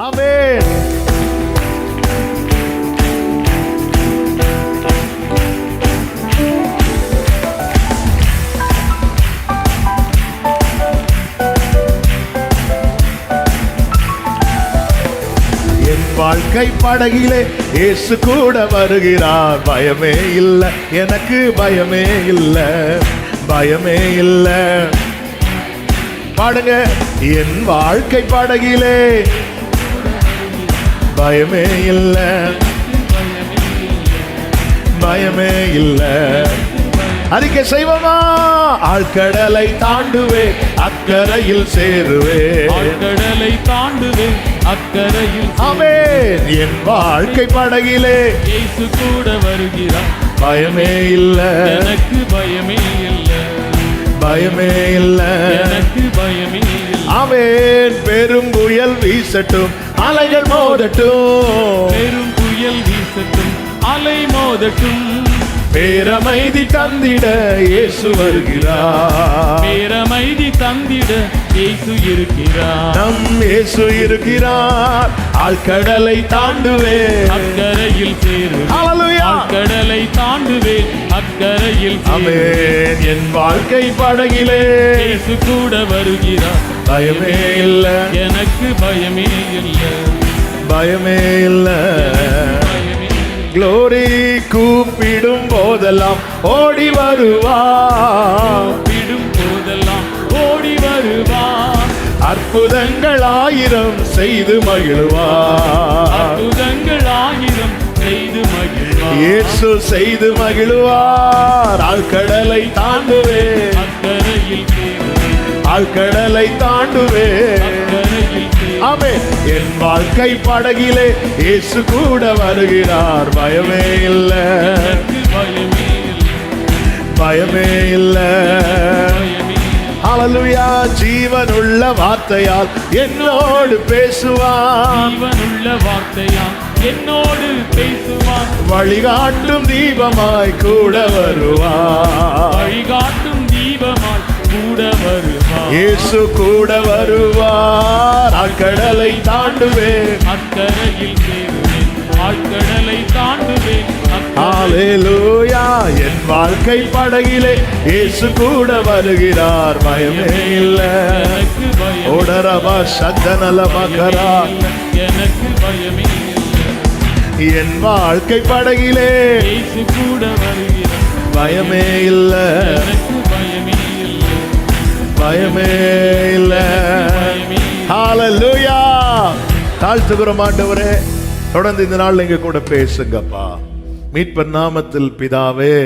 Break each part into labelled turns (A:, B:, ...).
A: ஆமென். என் வாழ்க்கை படகிலே இயேசு கூட வருகிறார். பயமே இல்லை, எனக்கு பயமே இல்லை, பயமே இல்லை. பாடுங்க. என் வாழ்க்கை படகிலே பயமே இல்லை, பயமே இல்லை. அறிக்கை செய்வோமா? ஆழ்கடலை தாண்டுவேன், அக்கரையில் சேருவேன்.
B: ஆழ்கடலை தாண்டுவேன், அக்கரையில்.
A: ஆமென். என் வாழ்க்கை படகிலே
B: இயேசு கூட வருகிறார்.
A: பயமே இல்லை,
B: எனக்கு பயமே இல்லை,
A: பயமே இல்லை,
B: எனக்கு பயமே இல்லை.
A: ஆமென். பெரும் புயல் வீசட்டும், அலைகள் மோதட்டும்,
B: பெரும் புயல் வீசட்டும், அலை மோதட்டும்.
A: பேரமைதி தந்திட இயேசு வருகிறார்.
B: பேரமைதி தந்திட இயேசு இருக்கிறார்.
A: நம் இயேசு இருக்கிறார். ஆழ்கடலை தாண்டுவேன்,
B: அக்கரையில் சேருவேன்.
A: ஹல்லேலூயா.
B: ஆழ்கடலை தாண்டுவேன், அக்கரையில் சேருவேன்.
A: ஆமென். என் வாழ்க்கை படகிலே
B: இயேசு கூட வருகிறார்.
A: பயமே இல்லை,
B: எனக்கு பயமே இல்லை,
A: பயமே இல்லை.
B: பயமே இல்லை.
A: க்ளோரி கூப்பிடும் போதெல்லாம் ஓடி வருவார்,
B: விடும் போதெல்லாம் ஓடி வருவார்.
A: அற்புதங்கள் 1000 செய்து மகிழ்வார்.
B: அற்புதங்கள் 1000 செய்து மகிழ்வார்.
A: இயேசு செய்து மகிழ்வார். ஆழ்கடலை தாண்டுவேன்,
B: அக்கரையில் சேருவேன்,
A: ஆழ்கடலை தாண்டுவேன்.
B: அக்கரையில் சேருவேன்.
A: ஆமென். என் வாழ்க்கை படகிலே இயேசு கூட வருகிறார். பயமே இல்லை,
B: எனக்கு பயமே இல்லை,
A: பயமே இல்லை.
B: பயமே இல்லை.
A: ஹல்லேலூயா. ஜீவனுள்ள வார்த்தையால் என்னோடு பேசுவான்,
B: ஜீவனுள்ள வார்த்தையால் என்னோடு பேசுவார்.
A: வழிகாட்டும் தீபமாய் கூட வருவார்.
B: வழிகாட்டும் தீபமாய் கூட வருவார்.
A: இயேசு கூட வருவார். ஆழ்கடலை தாண்டுவேன்,
B: அக்கரையில் சேருவேன், ஆழ்கடலை தாண்டுவேன்.
A: ஹல்லேலூயா. என் வாழ்க்கை படகிலே இயேசு கூட வருகிறார். பயமே இல்லை.
B: எனக்கு பயமே
A: ஓடரபா சத்தனல மகரா.
B: இல்லை, எனக்கு பயமே இல்லை.
A: என் வாழ்க்கை படகிலே
B: இயேசு கூட வருகிறார்.
A: பயமே இல்லை,
B: எனக்கு பயமே இல்லை,
A: பயமே இல்லை.
B: பயமே இல்லை.
A: ஹல்லேலூயா. தாழ்த்துகிறோம் ஆண்டவரே, தொடர்ந்து இந்த நாள் எங்க கூட பேசுங்கப்பா. மீட்பர் நாமத்தில் பிதாவே,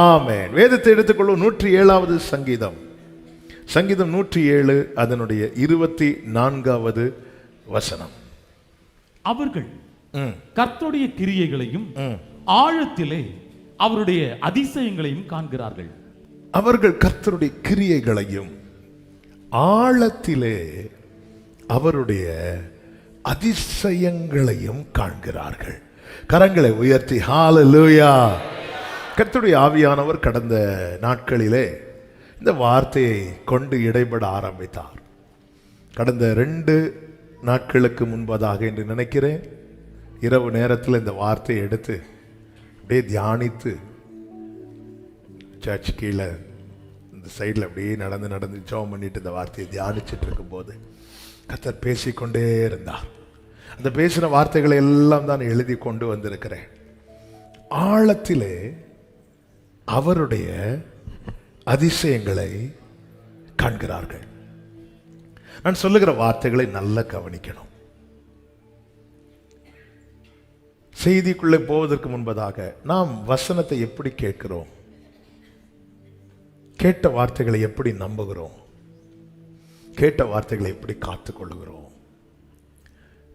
A: ஆமென். வேதத்தை எடுத்துக்கொள்ளும் 107வது சங்கீதம், சங்கீதம் 107 அதனுடைய 24வது வசனம்.
B: அவர்கள் கர்த்தருடைய கிரியைகளையும் ஆழத்திலே அவருடைய அதிசயங்களையும் காண்கிறார்கள்.
A: அவர்கள் கர்த்தருடைய கிரியைகளையும் ஆழத்திலே அவருடைய அதிசயங்களையும் காண்கிறார்கள். கரங்களை உயர்த்தி ஹல்லேலூயா. கர்த்தருடைய ஆவியானவர் கடந்த நாட்களிலே இந்த வார்த்தையை கொண்டு இடைபட ஆரம்பித்தார். கடந்த 2 நாட்களுக்கு முன்பதாக என்று நினைக்கிறேன், இரவு நேரத்தில் இந்த வார்த்தையை எடுத்து அப்படியே தியானித்து சர்ச் கீழே இந்த சைடில் அப்படியே நடந்து ஜெபம் பண்ணிட்டு இந்த வார்த்தையை தியானிச்சுட்டு இருக்கும்போது கர்த்தர் பேசிக்கொண்டே இருந்தார். அந்த பேசின வார்த்தைகளை எல்லாம் தான் எழுதி கொண்டு வந்திருக்கிறேன். ஆழத்திலே அவருடைய அதிசயங்களை காண்கிறார்கள். நான் சொல்லுகிற வார்த்தைகளை நல்லா கவனிக்கணும். செய்திக்குள்ளே போவதற்கு முன்பதாக நாம் வசனத்தை எப்படி கேட்கிறோம், கேட்ட வார்த்தைகளை எப்படி நம்புகிறோம், கேட்ட வார்த்தைகளை எப்படி காத்துக்கொள்ளுகிறோம்,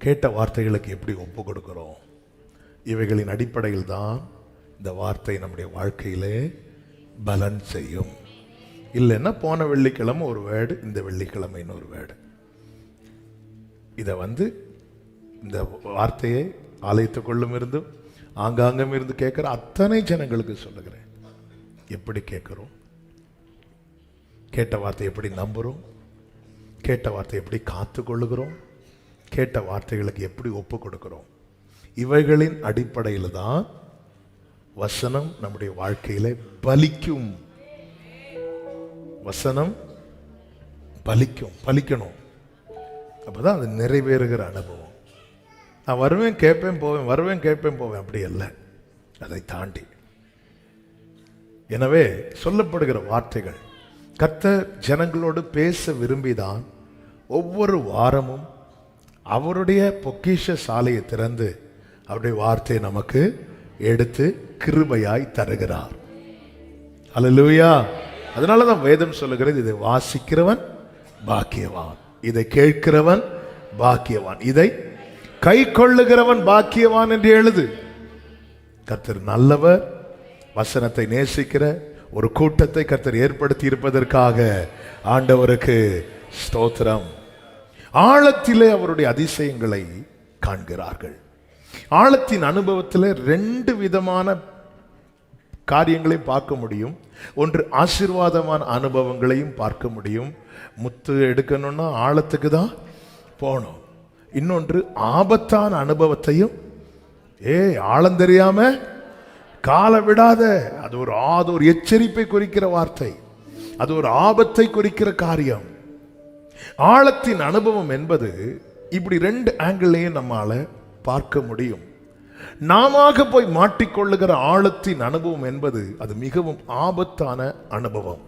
A: கேட்ட வார்த்தைகளுக்கு எப்படி ஒப்பு கொடுக்கிறோம், இவைகளின் அடிப்படையில் தான் இந்த வார்த்தை நம்முடைய வாழ்க்கையிலே பலன் செய்யும். இல்லைன்னா போன வெள்ளிக்கிழமை ஒரு வேர்டு, இந்த வெள்ளிக்கிழமை இன்னொரு வேர்டு. இதை இந்த வார்த்தையை ஆலயத்துக்குள்ளும் இருந்தும் ஆங்காங்கும் இருந்து கேட்குற அத்தனை ஜனங்களுக்கு சொல்லுகிறேன். எப்படி கேட்குறோம், கேட்ட வார்த்தை எப்படி நம்புகிறோம், கேட்ட வார்த்தை எப்படி காத்து கொள்ளுகிறோம், கேட்ட வார்த்தைகளுக்கு எப்படி ஒப்பு கொடுக்கிறோம்? இவைகளின் அடிப்படையில் தான் வசனம் நம்முடைய வாழ்க்கையில பலிக்கும். வசனம் பலிக்கணும். அப்பதான் அது நிறைவேறுகிற அனுபவம். நான் வருவேன் கேட்பேன் போவேன், வருவேன் கேட்பேன் போவேன், அப்படி அல்ல. அதை தாண்டி எனவே சொல்லப்படுகிற வார்த்தைகள் கர்த்தர் ஜனங்களோடு பேச விரும்பிதான் ஒவ்வொரு வாரமும் அவருடைய பொக்கிஷ சாலையை திறந்து அவருடைய வார்த்தையை நமக்கு எடுத்து கிருபையாய் தருகிறார். அல்லேலூயா. அதனாலதான் வேதம் சொல்லுகிறது, இதை வாசிக்கிறவன் பாக்கியவான், இதை கேட்கிறவன் பாக்கியவான், இதை கை கொள்ளுகிறவன் பாக்கியவான் என்று எழுது. கர்த்தர் நல்லவர். வசனத்தை நேசிக்கிற ஒரு கூட்டத்தை கர்த்தர் ஏற்படுத்தி இருப்பதற்காக ஆண்டவருக்கு ஸ்தோத்திரம். ஆழத்திலே அவருடைய அதிசயங்களை காண்கிறார்கள். ஆழத்தின் அனுபவத்தில் 2 விதமான காரியங்களை பார்க்க முடியும். ஒன்று ஆசீர்வாதமான அனுபவங்களையும் பார்க்க முடியும். முத்து எடுக்கணும்னா ஆழத்துக்கு தான் போகணும். இன்னொன்று ஆபத்தான அனுபவத்தையும் ஆழம் தெரியாம கால விடாத. அது ஒரு எச்சரிப்பை குறிக்கிற வார்த்தை, அது ஒரு ஆபத்தை குறிக்கிற காரியம். ஆழத்தின் அனுபவம் என்பது இப்படி 2 ஆங்கிள்லையும் நம்மால பார்க்க முடியும். நாம போய் மாட்டிக்கொள்ளுகிற ஆழத்தின் அனுபவம் என்பது அது மிகவும் ஆபத்தான அனுபவம்.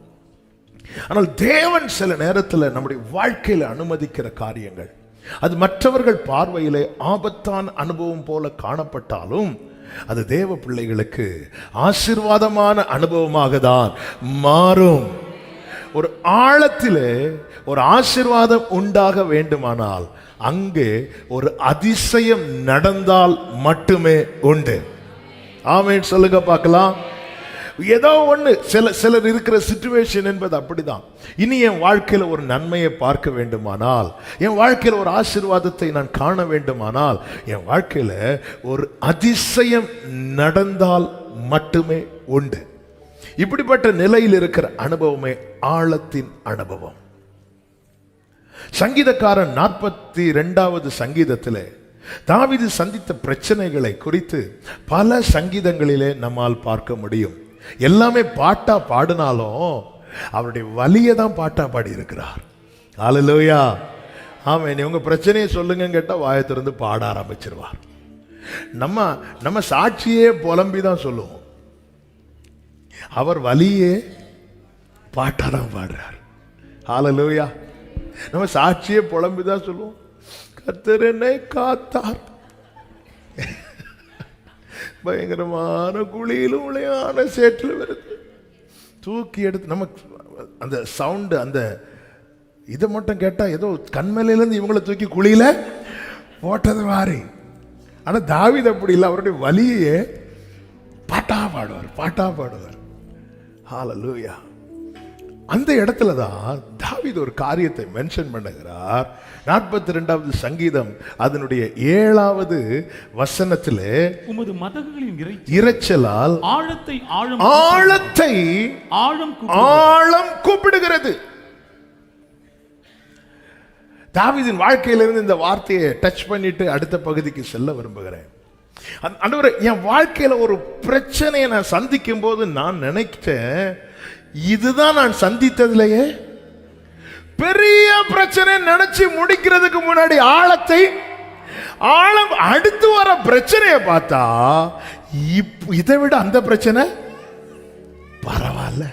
A: ஆனால் தேவன் சில நேரத்தில் நம்முடைய வாழ்க்கையில அனுமதிக்கிற காரியங்கள் அது மற்றவர்கள் பார்வையிலே ஆபத்தான அனுபவம் போல காணப்பட்டாலும் அது தேவ பிள்ளைகளுக்கு ஆசீர்வாதமான அனுபவமாக தான் மாறும். ஒரு ஆழத்திலே ஒரு ஆசீர்வாதம் உண்டாக வேண்டுமானால் அங்கே ஒரு அதிசயம் நடந்தால் மட்டுமே உண்டு. ஆமென் சொல்லுங்க பார்க்கலாம். ஏதோ ஒன்று சிலர் இருக்கிற சிச்சுவேஷன் என்பது அப்படிதான். இனி என் வாழ்க்கையில் ஒரு நன்மையை பார்க்க வேண்டுமானால், என் வாழ்க்கையில் ஒரு ஆசீர்வாதத்தை நான் காண வேண்டுமானால், என் வாழ்க்கையில் ஒரு அதிசயம் நடந்தால் மட்டுமே உண்டு. இப்படிப்பட்ட நிலையில் இருக்கிற அனுபவமே ஆழத்தின் அனுபவம். சங்கீதக்காரன் 42வது சங்கீதத்திலே தாவீது சந்தித்த பிரச்சனைகளை குறித்து பல சங்கீதங்களிலே நம்மால் பார்க்க முடியும். எல்லாமே பாட்டா பாடினாலும் அவருடைய வலியை தான் பாட்டா பாடி இருக்கிறார். அல்லேலூயா. ஆமென். உங்க பிரச்சனையை சொல்லுங்க கேட்டா வாயை திறந்து பாட ஆரம்பிச்சிருவார். நம்ம சாட்சியே புலம்பி தான் சொல்லுவோம், அவர் வலியே பாட்டா தான் பாடுறார். அல்லேலூயா. நம்ம சாட்சியே புலம்பி தான் சொல்லுவோம், கர்த்தர் என்னை காத்தார், பயங்கரமான குழியிலும் உளையான சேற்றில் வருது, தூக்கி எடுத்து நமக்கு அந்த சவுண்டு அந்த இதை மட்டும் கேட்டா ஏதோ கண்மலையிலேருந்து இவங்களை தூக்கி குழியில போட்டது மாதிரி. ஆனா தாவீது அப்படி இல்லை, அவருடைய வலியே பாட்டா பாடுவார். ஹல்லேலூயா. அந்த இடத்துல தான் தாவீது ஒரு காரியத்தை மென்ஷன் பண்ணுகிறார். 42வது சங்கீதம் அதனுடைய 7வது வசனத்திலே,
B: உமது மதகுகளின்
A: இரைச்சலால்
B: ஆழத்தை
A: ஆழம் கூப்பிடுகிறது. தாவீதின் வாழ்க்கையிலிருந்து இந்த வார்த்தையை டச் பண்ணிட்டு அடுத்த பகுதிக்கு செல்ல விரும்புகிறேன். ஆண்டவரே, என் வாழ்க்கையில ஒரு பிரச்சனையை நான் சந்திக்கும் போது நான் நினைச்சேன், இதுதான் நான் சந்தித்ததிலேயே பெரிய பிரச்சனை நினைச்சு முடிக்கிறதுக்கு முன்னாடி ஆழம் அடுத்து வர பிரச்சனையை பார்த்தா இதை விட அந்த பிரச்சனை பரவாயில்ல.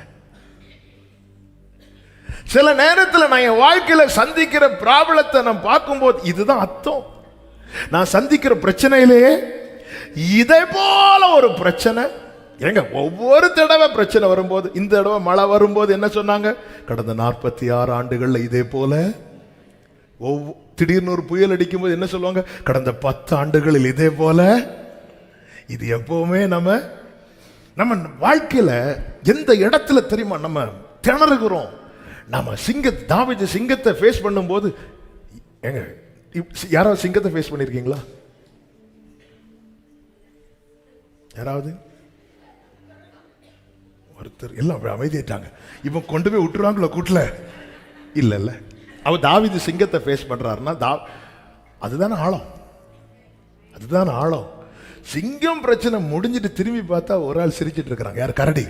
A: சில நேரத்தில் நான் என் வாழ்க்கையில சந்திக்கிற ப்ராப்ளத்தை நான் பார்க்கும்போது இதுதான் அர்த்தம். நான் சந்திக்கிற பிரச்சனையிலேயே இதை போல ஒரு பிரச்சனை. ஏங்க, ஒவ்வொரு தடவை பிரச்சனை வரும்போது, இந்த தடவை மழை வரும்போது என்ன சொன்னாங்க, கடந்த 46 ஆண்டுகள்ல இதே போல. திடீர்னு ஒரு புயல் அடிக்கும் போது என்ன சொல்லுவாங்க, கடந்த 10 ஆண்டுகளில் இதே போல. இது எப்பவுமே நம்ம வாழ்க்கையில எந்த இடத்துல தெரியுமா நம்ம திணறுகிறோம். நம்ம தாவீது சிங்கத்தை ஃபேஸ் பண்ணும்போது, ஏங்க யாராவது சிங்கத்தை ஃபேஸ் பண்ணிருக்கீங்களா? யாராவது? ஒருத்தர் எல்லாம் அமைதியாட்டாங்க. இவன் கொண்டு போய் விட்டுருவாங்களோ கூட்டல? இல்ல. அவர் தாவீது சிங்கத்தை ஃபேஸ் பண்றாருன்னா அதுதான் ஆழம், அதுதான் ஆழம். சிங்கம் பிரச்சனை முடிஞ்சிட்டு திரும்பி பார்த்தா ஒரு ஆள் சிரிச்சிட்டு இருக்கிறாங்க. யார்? கரடி.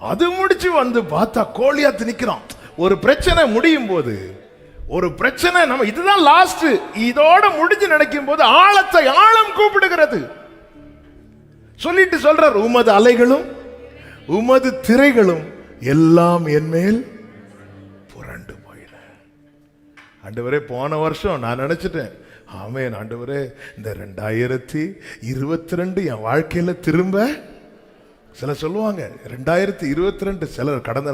A: அது முடிச்சு வந்து பார்த்தா கோலியாத்து நிக்கிறான். ஒரு பிரச்சனை முடியும் போது, ஒரு பிரச்சனை நம்ம இதுதான் லாஸ்ட், இதோட முடிஞ்சு நினைக்கும் போது ஆழத்தை ஆழம் கூப்பிடுகிறது. சொல்லிட்டு சொல்றார், உமது அலைகளும் உமது திரைகளும் எல்லாம் என் மேல் புரண்டு போயின. ஆண்டவரே, போன வருஷம் நான் நினைச்சிட்டேன், ஆமென் ஆண்டவரே, இந்த 2022 என் வாழ்க்கையில திரும்ப, சிலர் சொல்லுவாங்க 2022, சிலர் கடந்த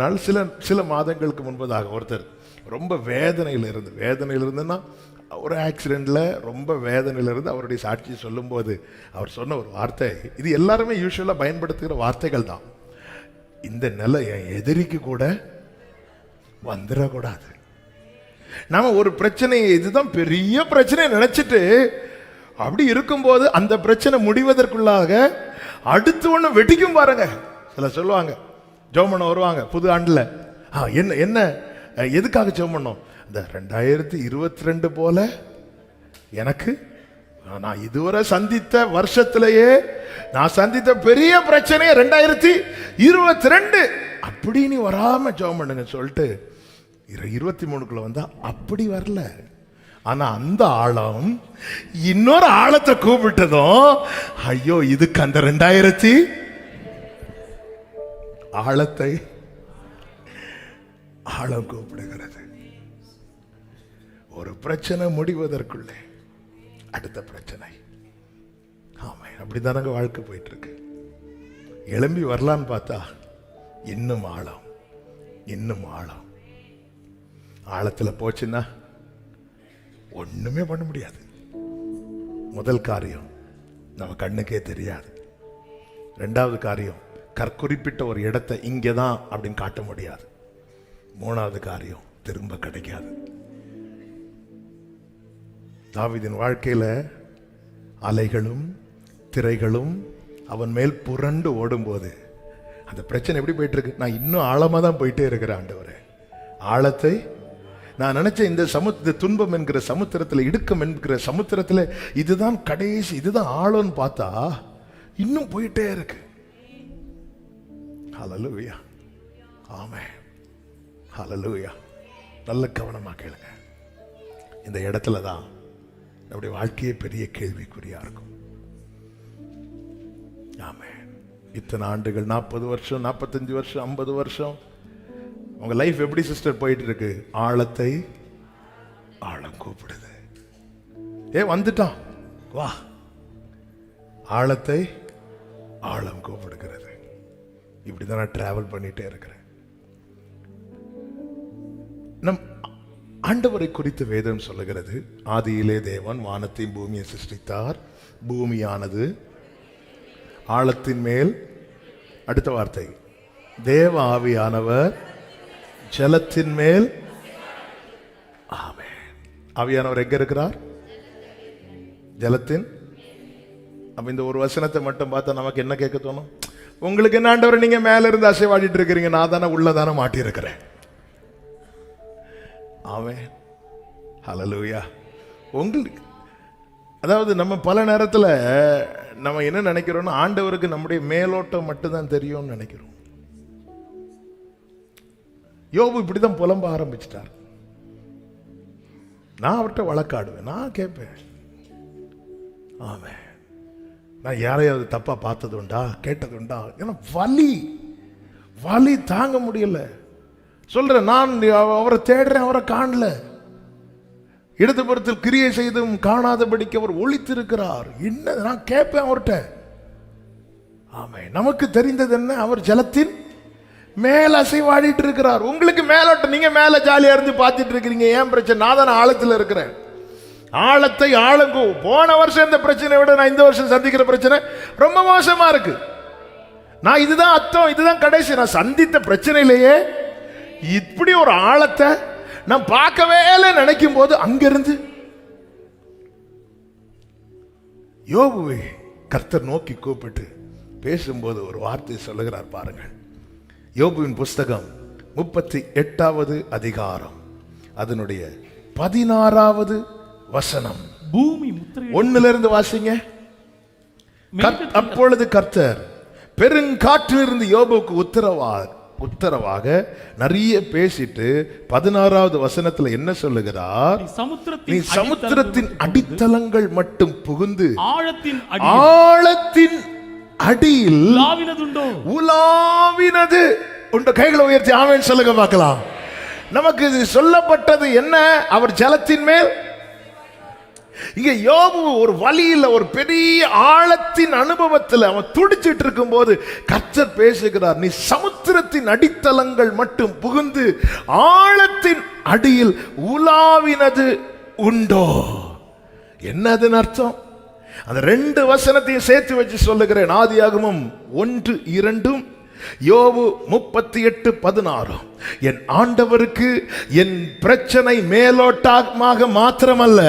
A: நாள் சில மாதங்களுக்கு முன்பதாக ஒருத்தர் ரொம்ப வேதனையில் இருந்துன்னா, ஒரு ஆக்சிடென்ட்ல ரொம்ப வேதனையில் இருந்து அவருடைய சாட்சியை சொல்லும்போது அவர் சொன்ன ஒரு வார்த்தை, இது எல்லாருமே யூசுவலா பயன்படுத்துகிற வார்த்தைகள் தான். இந்த நிலை என் எதிரிக்கு கூட வந்துடக்கூடாது. நாம ஒரு பிரச்சனையை, இதுதான் பெரிய பிரச்சனை நினைச்சிட்டு அப்படி இருக்கும்போது அந்த பிரச்சனை முடிவதற்குள்ளாக அடுத்து ஒண்ணு வெட்டிக்கும் பாருங்க. சில சொல்லுவாங்க, ஜெபம் பண்ண வருவாங்க புது ஆண்டுல, என்ன எதுக்காக ஜெபம் பண்ணோம்? இந்த 2022 போல எனக்கு நான் இதுவரை சந்தித்த வருஷத்திலேயே நான் சந்தித்த பெரிய பிரச்சனையே 2022 அப்படி நீ வராம ஜெபம் பண்ணுங்க சொல்லிட்டு 23க்குள்ள வந்தா அப்படி வரல. ஆனா அந்த ஆழம் இன்னொரு ஆழத்தை கூப்பிட்டதும், ஐயோ இதுக்கு அந்த 2000 ஆழத்தை ஆழம் கூப்பிடுகிறது. ஒரு பிரச்சனை முடிவதற்குள்ளே அடுத்த பிரச்சனை. ஆமா, அப்படிதானங்க வாழ்க்கை போயிட்டு இருக்கு. எழும்பி வரலான்னு பார்த்தா இன்னும் ஆழம், இன்னும் ஆழம். ஆழத்துல போச்சுன்னா ஒண்ணுமே பண்ண முடியாது. முதல் காரியம் நம்ம கண்ணுக்கே தெரியாது. ரெண்டாவது காரியம், குறிப்பிட்ட ஒரு இடத்தை இங்கேதான் அப்படின்னு காட்ட முடியாது. மூணாவது காரியம், திரும்ப கிடைக்காது. தாவீதின் வாழ்க்கையில அலைகளும் திரைகளும் அவன் மேல் புரண்டு ஓடும்போது அந்த பிரச்சனை எப்படி போயிட்டு இருக்கு? நான் இன்னும் ஆழமா தான் போயிட்டே இருக்கிறேன் ஆண்டவரே. ஆழத்தை நான் நினைச்ச இந்த துன்பம் என்கிற சமுத்திரத்தில், இடுக்கம் என்கிற சமுத்திரத்தில் இதுதான் கடைசி, இதுதான் ஆழம்னு பார்த்தா இன்னும் போயிட்டே இருக்கு. ஹல்லேலூயா, ஆமென், ஹல்லேலூயா. நல்ல கவனமா கேளுங்க. இந்த இடத்துல தான் நம்முடைய வாழ்க்கையே பெரிய கேள்விக்குறியா இருக்கும். ஆமென். இத்தனை ஆண்டுகள், 40 வருஷம், 45 வருஷம், 50 வருஷம், உங்க லைஃப் எப்படி சிஸ்டர் போயிட்டு இருக்கு? ஆழத்தை ஆழம் கூப்பிடுது. வந்துட்டான், வா. ஆழத்தை ஆழம் கூப்பிடுகிறது. இப்படிதான் நான் டிராவல் பண்ணிட்டே இருக்கிறேன். நம் ஆண்டவரை குறித்து வேதம் சொல்லுகிறது, ஆதியிலே தேவன் வானத்தையும் பூமியை சிருஷ்டித்தார், பூமியானது ஆழத்தின் மேல், அடுத்த வார்த்தை, தேவ ஆவியானவர் ஜலத்தின் மேல். ஆமென். ஆவியானவர் எங்க இருக்கிறார்? ஜலத்தின். அப்ப இந்த ஒரு வசனத்தை மட்டும் பார்த்தா நமக்கு என்ன கேட்க தோணும்? உங்களுக்கு என்ன ஆண்டவர், நீங்க மேல இருந்து அசைவாடிட்டு இருக்கிறீங்க, நான் தானே உள்ளதானே மாட்டி இருக்கிறேன். ஆமென், ஹல்லேலூயா. உங்களுக்கு அதாவது நம்ம பல நேரத்தில் நம்ம என்ன நினைக்கிறோம்னா, ஆண்டவருக்கு நம்முடைய மேலோட்டம் மட்டும்தான் தெரியும்னு நினைக்கிறோம். யோபு இப்படிதான் புலம்ப ஆரம்பிச்சிட்டார். நான் அவர்கிட்ட வழக்காடுவேன், நான் கேட்பேன். ஆமென். நான் யாரையாவது தப்பா பார்த்தது உண்டா, கேட்டது உண்டா? ஏன்னா வலி தாங்க முடியல. சொல்றேன், நான் அவரை தேடுறேன், அவரை காணல. இடதுபுறத்தில் கிரியை செய்தும் காணாதபடிக்கு அவர் ஒளித்திருக்கிறார். என்ன நான் கேட்பேன் அவர்கிட்ட. ஆமென். நமக்கு தெரிந்தது என்ன? அவர் ஜலத்தின் மேல அசைவாடிட்டு இருக்கிறார். உங்களுக்கு மேலோட்டம், நீங்க மேல ஜாலியா இருந்து பார்த்துட்டு இருக்கிறீங்க. ஏன் பிரச்சனை? நான் தானே ஆழத்தில் இருக்கிறேன். ஆழத்தை ஆழம். போன வருஷம் இந்த பிரச்சனை விட நான் இந்த வருஷம் சந்திக்கிற பிரச்சனை ரொம்ப மோசமா இருக்கு. நான் இதுதான் அர்த்தம், இதுதான் கடைசி. நான் சந்தித்த பிரச்சனையிலேயே இப்படி ஒரு ஆழத்தை நான் பார்க்கவே நினைக்கும் போது அங்கிருந்து யோபுவை கர்த்தர் நோக்கி கூப்பிட்டு பேசும்போது ஒரு வார்த்தை சொல்லுகிறார் பாருங்கள். யோபுவின் புஸ்தகம் 38வது அதிகாரம் அதனுடைய 16வது வசனம்.
B: பூமி முத்திரை
A: 1 வாசிங்க. அப்பொழுது கர்த்தர் பெருங்காற்றிலிருந்து யோபுக்கு உத்தரவாக நிறைய பேசிட்டு 16வது வசனத்துல என்ன சொல்லுகிறார்? நீ சமுத்திரத்தின் அடித்தளங்கள் மட்டும் புகுந்து ஆழத்தின் அடியில் உலாவினது உண்ட. கைகளை உயர்த்தி ஆமென் சொல்லுங்க பார்க்கலாம். நமக்கு இது சொல்லப்பட்டது என்ன? அவர் ஜலத்தின் மேல். இங்க யோபு ஒரு வழியில் ஒரு பெரிய ஆழத்தின் அனுபவத்தில் அவன் துடிச்சிட்டு இருக்கும் போது கர்த்தர் பேசுகிறார், நீ சமுத்திரத்தின் அடித்தளங்கள் மட்டும் புகுந்து ஆழத்தின் அடியில் உலாவினது உண்டோ? என்னதுன்னு அர்த்தம்? அந்த 2 வசனத்தையும் சேர்த்து வச்சு சொல்லுகிறேன். ஆதியாகமம் 1:2, யோபு 38:16. என் ஆண்டவருக்கு என் பிரச்சனை மேலோட்டமாக மாத்திரமல்ல,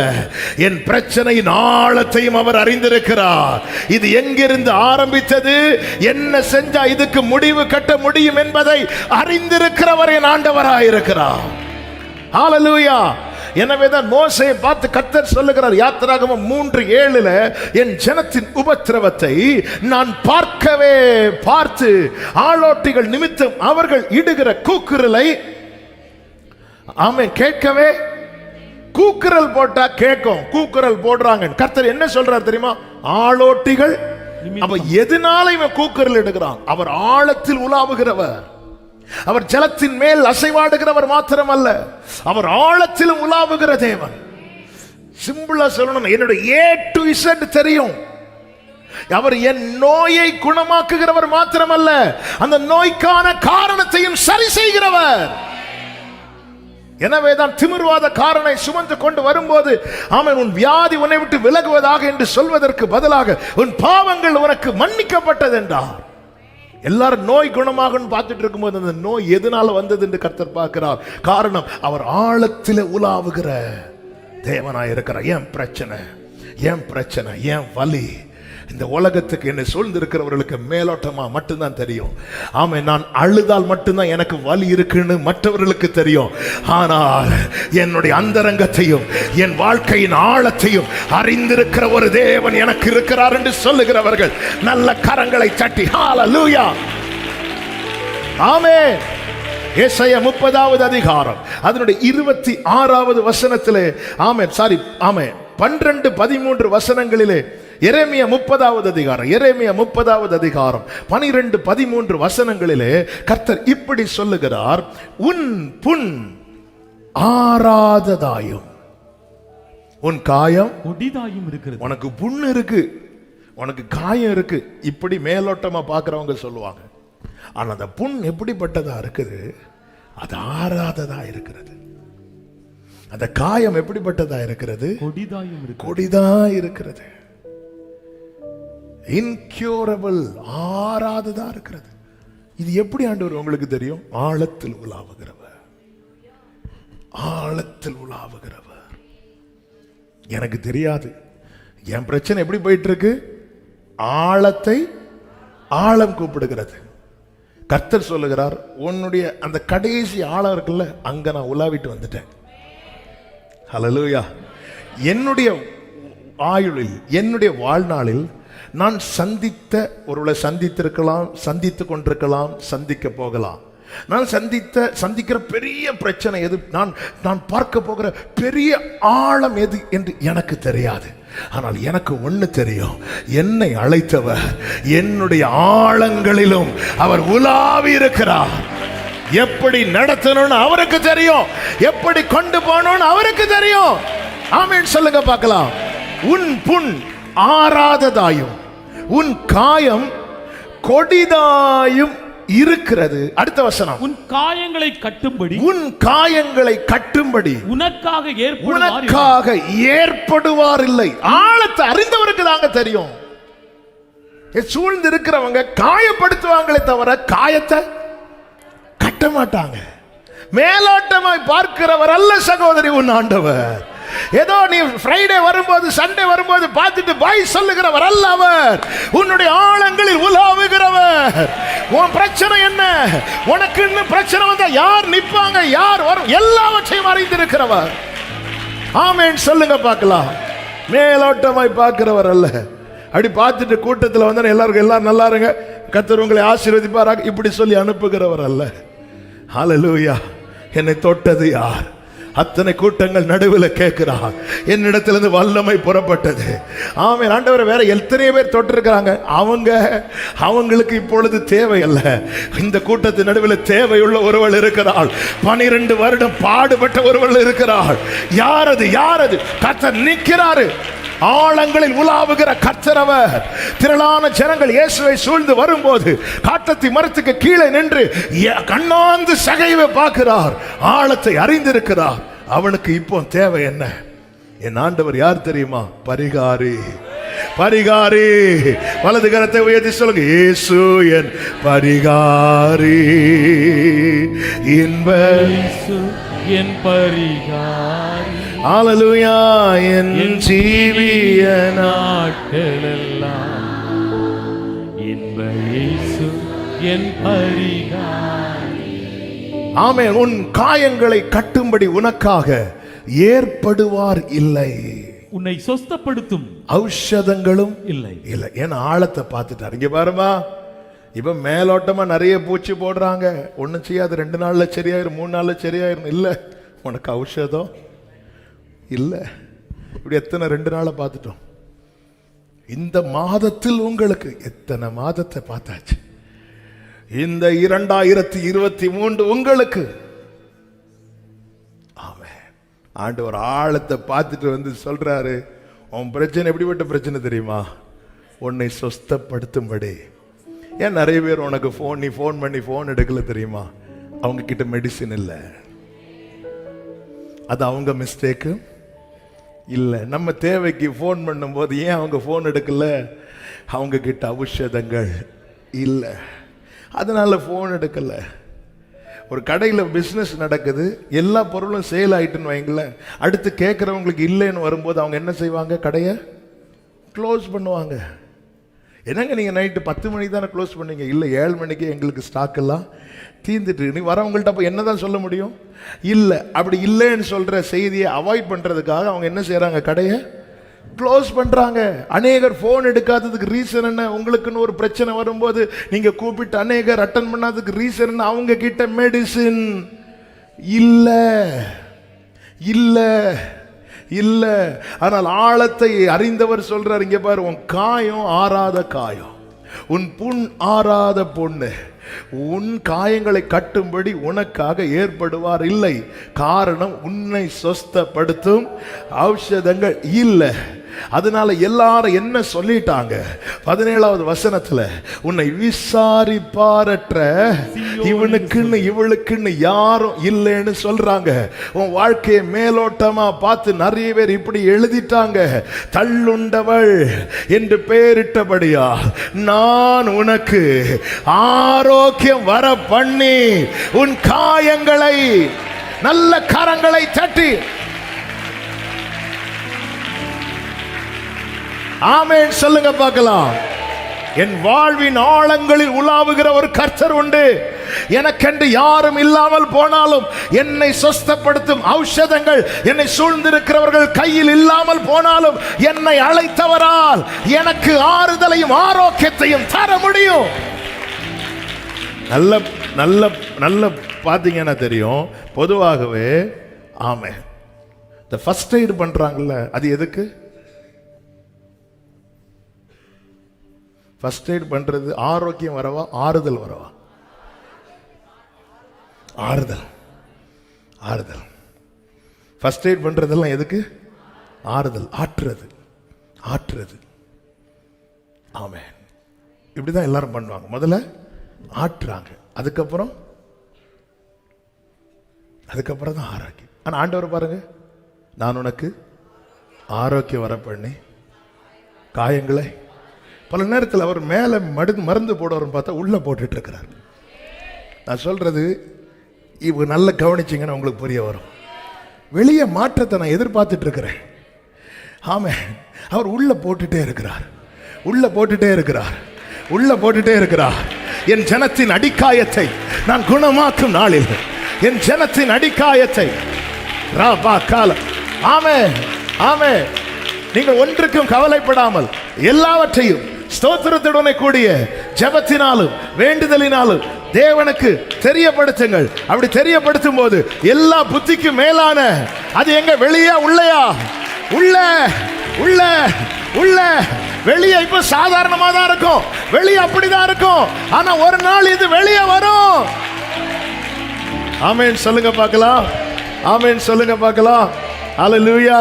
A: என் பிரச்சனையின் ஆழத்தையும் அவர் அறிந்திருக்கிறார். இது எங்கிருந்து ஆரம்பித்தது, என்ன செஞ்சா இதுக்கு முடிவு கட்ட முடியும் என்பதை அறிந்திருக்கிறவர் என் ஆண்டவராயிருக்கிறார். ஹல்லேலூயா. எனவேதான் மோசேயை பார்த்து கர்த்தர் சொல்லுகிறார் யாத்திராகமம் 3:7, என் ஜனத்தின் உபத்திரவத்தை நான் பார்த்து ஆளோட்டிகள் நிமித்தம் அவர்கள் இடுகிற கூக்குரலை ஆமென் கேட்கவே. கூக்குரல் போட்டா கேட்கும், கூக்குரல் போடுறாங்க. கர்த்தர் என்ன சொல்றார் தெரியுமா? ஆளோட்டிகள். அப்ப எதனால இவன் கூக்குரல் இடுகிறான்? அவர் ஆழத்தில் உலாவுகிறவர், அவர் ஜலத்தின் மேல் அசைவாடுகிறவர் மாத்திரமல்ல, அவர் ஆழத்திலும் உலாவுகிற தேவன். சிம்பிளா சொல்லணும், என்னுடைய A to Z தெரியும். அவர் என் நோயை குணமாக்குகிறவர் மாத்திரமல்ல, அந்த நோய்க்கான காரணத்தையும் சரி செய்கிறவர். எனவேதான் திமிர்வாத காரனை சுமந்து கொண்டு வரும்போது ஆமென் உன் வியாதி உன்னை விட்டு விலகுவதாக என்று சொல்வதற்கு பதிலாக உன் பாவங்கள் உனக்கு மன்னிக்கப்பட்டது என்றார். எல்லாரும் நோய் குணமாகன்னு பார்த்துட்டு இருக்கும்போது அந்த நோய் எதனால வந்தது என்று கர்த்தர் பார்க்கிறார். காரணம், அவர் ஆழத்தில் உலாவுகிற தேவனாய் இருக்கிறார். ஏன் பிரச்சனை, ஏன் வலி? இந்த உலகத்துக்கு என்னை சூழ்ந்திருக்கிறவர்களுக்கு மேலோட்டமா மட்டும்தான் தெரியும். ஆமா, நான் அழுதால் மட்டும்தான் எனக்கு வலி இருக்குன்னு மற்றவர்களுக்கு தெரியும். ஆனால் என்னுடைய அந்தரங்கத்தையும் என் வாழ்க்கையின் ஆழத்தையும் அறிந்திருக்கிற ஒரு தேவன் எனக்கு இருக்கிறார் என்று சொல்லுகிறவர்கள் நல்ல கரங்களை தட்டி ஹல்லேலூயா. ஆமென். ஏசாயா 30வது அதிகாரம் அதனுடைய 26வது வசனத்திலே ஆமென் 12, 13 வசனங்களிலே எரேமியா 30வது அதிகாரம் 12, 13 வசனங்களிலே கர்த்தர் இப்படி சொல்லுகிறார், உன் புண் ஆறாததாயும் உன் காயம்
B: கொடிதாயும் இருக்கிறது.
A: உனக்கு புண்ணு இருக்கு, உனக்கு காயம் இருக்கு, இப்படி மேலோட்டமா பார்க்கிறவங்க சொல்லுவாங்க. ஆனா அந்த புண் எப்படிப்பட்டதா இருக்குது? அது ஆறாததா இருக்கிறது. அந்த காயம் எப்படிப்பட்டதா இருக்கிறது? கொடிதா இருக்கிறது. இன்க்யூரபிள், ஆறாததா இருக்கிறது. இது எப்படி ஆண்டவர் உங்களுக்கு தெரியும்? ஆழத்தில் உலாவுகிறவர். எனக்கு தெரியாது. என் பிரச்சனை எப்படி போயிட்டு இருக்கு? ஆழம் கூப்பிடுகிறது. கர்த்தர் சொல்லுகிறார், உன்னுடைய அந்த கடைசி ஆழம் இருக்குல்ல, அங்க நான் உலாவிட்டு வந்துட்டேன். ஹல்லேலூயா. என்னுடைய ஆயுளில், என்னுடைய வாழ்நாளில் நான் ஒருவேளை சந்தித்துக் கொண்டிருக்கலாம், சந்திக்க போகலாம். நான் சந்திக்கிற பெரிய பிரச்சனை எது, நான் பார்க்க போகிற பெரிய ஆழம் எது என்று எனக்கு தெரியாது. ஆனால் எனக்கு ஒண்ணு தெரியும், என்னை அழைத்தவர் என்னுடைய ஆழங்களிலும் அவர் உலாவி இருக்கிறார். எப்படி நடத்தணும்னு அவருக்கு தெரியும், எப்படி கொண்டு போகணும்னு அவருக்கு தெரியும். ஆமென் சொல்லுங்க பார்க்கலாம். உன் புண் ஆறாததாயும் உன் காயம் கொடிதாயும் இருக்கிறது. அடுத்த வசனம், உன் காயங்களை கட்டும்படி உனக்காக ஏற்படுவார் இல்லை. ஆழத்தை அறிந்தவருக்கு தாங்க தெரியும். சூழ்ந்து இருக்கிறவங்க காயப்படுத்துவாங்களே தவிர காயத்தை கட்ட மாட்டாங்க. மேலோட்டமாய் பார்க்கிறவர் அல்ல சகோதரி உன் ஆண்டவர். ஏதோ நீ ஃப்ரைடே வரும்போது, சண்டே வரும்போது பார்த்துட்டு பாய் சொல்லுகிறவர் அல்ல அவர். உன்னுடைய ஆழங்களில் உலாவுகிறவர். உன் பிரச்சனை என்ன, உனக்கு இன்னும் பிரச்சனை வந்தா யார் நிற்பாங்க, யார் வரும், எல்லாவற்றையும் அறிந்திருக்கிறவர். ஆமென் சொல்லுங்க பார்க்கலாம். மேலோட்டமாய் பார்க்கிறவர் அல்ல. அப்படி பார்த்துட்டு கூட்டத்தில் வந்தா எல்லாரும் நல்லா இருங்க, கர்த்தர் உங்களை ஆசீர்வதிப்பாராக இப்படி சொல்லி அனுப்புகிறவர் அல்ல. ஹல்லேலூயா. என்னை தொட்டது யார்? அத்தனை கூட்டங்கள் நடுவில் கேட்கிறார். என்னிடத்திலிருந்து வல்லமை புறப்பட்டது. ஆமென் ஆண்டவரே. வேற எத்தனை பேர் தொட்டிருக்கிறாங்க, அவங்களுக்கு இப்பொழுது தேவை அல்ல. இந்த கூட்டத்தின் நடுவில் தேவையுள்ள ஒருவள் இருக்கிறாள். 12 வருடம் பாடுபட்ட ஒருவள் இருக்கிறாள். யாரது? கர்த்தர் நிற்கிறாரு. ஆழங்களில் உலாவுகிற கர்த்தரவர். திரளான ஜனங்கள் இயேசுவை சூழ்ந்து வரும்போது காட்டத்தி மரத்துக்கு கீழே நின்று கண்ணாந்து சகைவை பார்க்கிறார். ஆழத்தை அறிந்திருக்கிறார். அவனுக்கு இப்போ தேவை என்ன? என் ஆண்டவர் யார் தெரியுமா? பரிகாரி. வலது கரத்தை உயர்த்தி சொல்லுங்க, இயேசு என் பரிகாரி,
B: என் பரிகாரி.
A: ஹல்லேலூயா. என் ஜீவிய
B: நாட்களெல்லாம் இன்ப இயேசு என் பரிகாரி.
A: ஆமென். உன் காயங்களை கட்டும்படி உனக்காக ஏற்படுவார் இல்லை.
B: உன்னை சொஸ்தப்படுத்தும்
A: ஔஷதங்களும்
B: இல்லை.
A: ஏன்னா ஆழத்தை பார்த்துட்டார். இங்க பாருமா, இப்ப மேலோட்டமா நிறைய பூச்சி போடுறாங்க. ஒன்னும் செய்யாது, 2 நாள்ல சரியாயிரும், 3 நாள்ல சரியாயிரும். இல்ல, உனக்கு ஔஷதம் இல்ல. இப்படி எத்தனை 2 நாளை பார்த்துட்டோம். இந்த மாதத்தில் உங்களுக்கு எத்தனை மாதத்தை பார்த்தாச்சு. இந்த 2023 உங்களுக்கு ஆண்டவர் ஆழத்தை பார்த்துட்டு வந்து சொல்றாரு, உன் பிரச்சனை எப்படிப்பட்ட பிரச்சனை தெரியுமா? உன்னை சொஸ்தப்படுத்தும்படி. ஏன் நிறைய பேர் உனக்கு நீ ஃபோன் பண்ணி ஃபோன் எடுக்கல தெரியுமா? அவங்க கிட்ட மெடிசின் இல்லை. அது அவங்க மிஸ்டேக்கு இல்லை. நம்ம தேவைக்கு ஃபோன் பண்ணும்போது ஏன் அவங்க ஃபோன் எடுக்கல? அவங்க கிட்ட ஔஷதங்கள் இல்லை, அதனால ஃபோன் எடுக்கல. ஒரு கடையில் பிஸ்னஸ் நடக்குது, எல்லா பொருளும் சேல் ஆயிட்டுன்னு வைங்களேன். அடுத்து கேட்குறவங்களுக்கு இல்லைன்னு வரும்போது அவங்க என்ன செய்வாங்க? கடையை க்ளோஸ் பண்ணுவாங்க. என்னங்க நீங்கள் நைட்டு 10 மணிக்கு தானே க்ளோஸ் பண்ணீங்க? இல்லை, 7 மணிக்கு எங்களுக்கு ஸ்டாக் எல்லாம் தீர்ந்துட்டு. நீ வரவங்கள்ட்ட அப்போ என்ன தான் சொல்ல முடியும்? இல்லை. அப்படி இல்லைன்னு சொல்கிற செய்தியை அவாய்ட் பண்ணுறதுக்காக அவங்க என்ன செய்கிறாங்க? கடையை க்ளோஸ் பண்ணுறாங்க. அநேகர் ஃபோன் எடுக்காததுக்கு ரீசன் என்ன? உங்களுக்குன்னு ஒரு பிரச்சனை வரும்போது நீங்கள் கூப்பிட்டு அநேகர் அட்டன் பண்ணாததுக்கு ரீசன் என்ன? அவங்க கிட்ட மெடிசின் இல்லை. ஆனால் ஆழத்தை அறிந்தவர் சொல்றார், இங்க பாரு, உன் காயம் ஆறாத காயம், உன் புண் ஆறாத பொண்ணு, உன் காயங்களை கட்டும்படி உனக்காக ஏற்படுவார் இல்லை. காரணம், உன்னை சொஸ்தப்படுத்தும் ஔஷதங்கள் இல்லை. அதனால எல்லாரும் என்ன சொல்லிட்டாங்க? 17வது வசனத்துல, உன்னை விசாரிப்பாரற்ற இவனுக்குன்னு இவளுக்குன்னு யாரும் இல்லைன்னு சொல்றாங்க. உன் வாழ்க்கையை மேலோட்டமா பார்த்து நிறைய பேர் இப்படி எழுதிட்டாங்க. தள்ளுண்டவள் என்று பெயரிட்டபடியா நான் உனக்கு ஆரோக்கியம் வர பண்ணி உன் காயங்களை நல்ல கரங்களை தட்டி ஆமென் சொல்லுங்க பார்க்கலாம். என் வாழ்வின் ஆழங்களில் உலாவுகிற ஒரு கர்த்தர் உண்டு. எனக்கென்று யாரும் இல்லாமல் போனாலும் என்னை சொஸ்தப்படுத்தும் ஔஷதங்கள் என்னை சூழ்ந்திருக்கிறவர்கள் கையில் இல்லாமல் போனாலும் என்னை அழைத்தவரால் எனக்கு ஆறுதலையும் ஆரோக்கியத்தையும் தர முடியும். நல்ல நல்ல நல்ல பார்த்தீங்கன்னா தெரியும். பொதுவாகவே ஆமென், இந்த ஃபர்ஸ்ட் எய்ட் பண்றாங்கல்ல, அது எதுக்கு? ஃபர்ஸ்ட் எய்ட் பண்றது ஆரோக்கியம் வரவா, ஆறுதல் வரவா? ஆறுதல். ஃபர்ஸ்ட் எய்ட் பண்றதெல்லாம் எதுக்கு? ஆறுதல், ஆற்றுறது. ஆமென். இப்படிதான் எல்லாரும் பண்ணுவாங்க. முதல்ல ஆற்றுறாங்க, அதுக்கப்புறம் தான் ஆரோக்கியம். ஆனா ஆண்டவர் பாருங்க, நான் உனக்கு ஆரோக்கியம் வர பண்ணி காயங்களை. பல நேரத்தில் அவர் மேலே மருந்து போடுவார்னு பார்த்தா உள்ள போட்டுட்டு இருக்கிறார். நான் சொல்றது இவங்க நல்ல கவனிச்சிங்கன்னா உங்களுக்கு புரிய வரும். வெளியே மாற்றத்தை நான் எதிர்பார்த்துட்டு இருக்கிறேன். ஆமாம், அவர் உள்ள போட்டுட்டே இருக்கிறார். என் ஜனத்தின் அடிக்காயத்தை நான் குணமாக்கும் நாளில், என் ஜனத்தின் அடிக்காயத்தை ராபா கால ஆமென், ஆமென். நீங்கள் ஒன்றுக்கும் கவலைப்படாமல் எல்லாவற்றையும் ஸ்தோத்திரத்துடனே கூடிய ஜெபத்தினாலும் வேண்டுதலினாலும் தேவனுக்கு தெரியப்படுத்துங்கள். அப்படி தெரியப்படுத்தும் போது எல்லா புத்திக்கும் மேலான, அது எங்க வெளியே உள்ளயா? உள்ள உள்ள உள்ள. வெளியே இப்ப சாதாரணமா தான் இருக்கும், வெளியே அப்படிதான் இருக்கும். ஆனா ஒரு நாள் இது வெளியே வரும். ஆமென் சொல்லுங்க பார்க்கலாம். ஆமென் சொல்லுங்க பார்க்கலாம். ஹல்லேலூயா.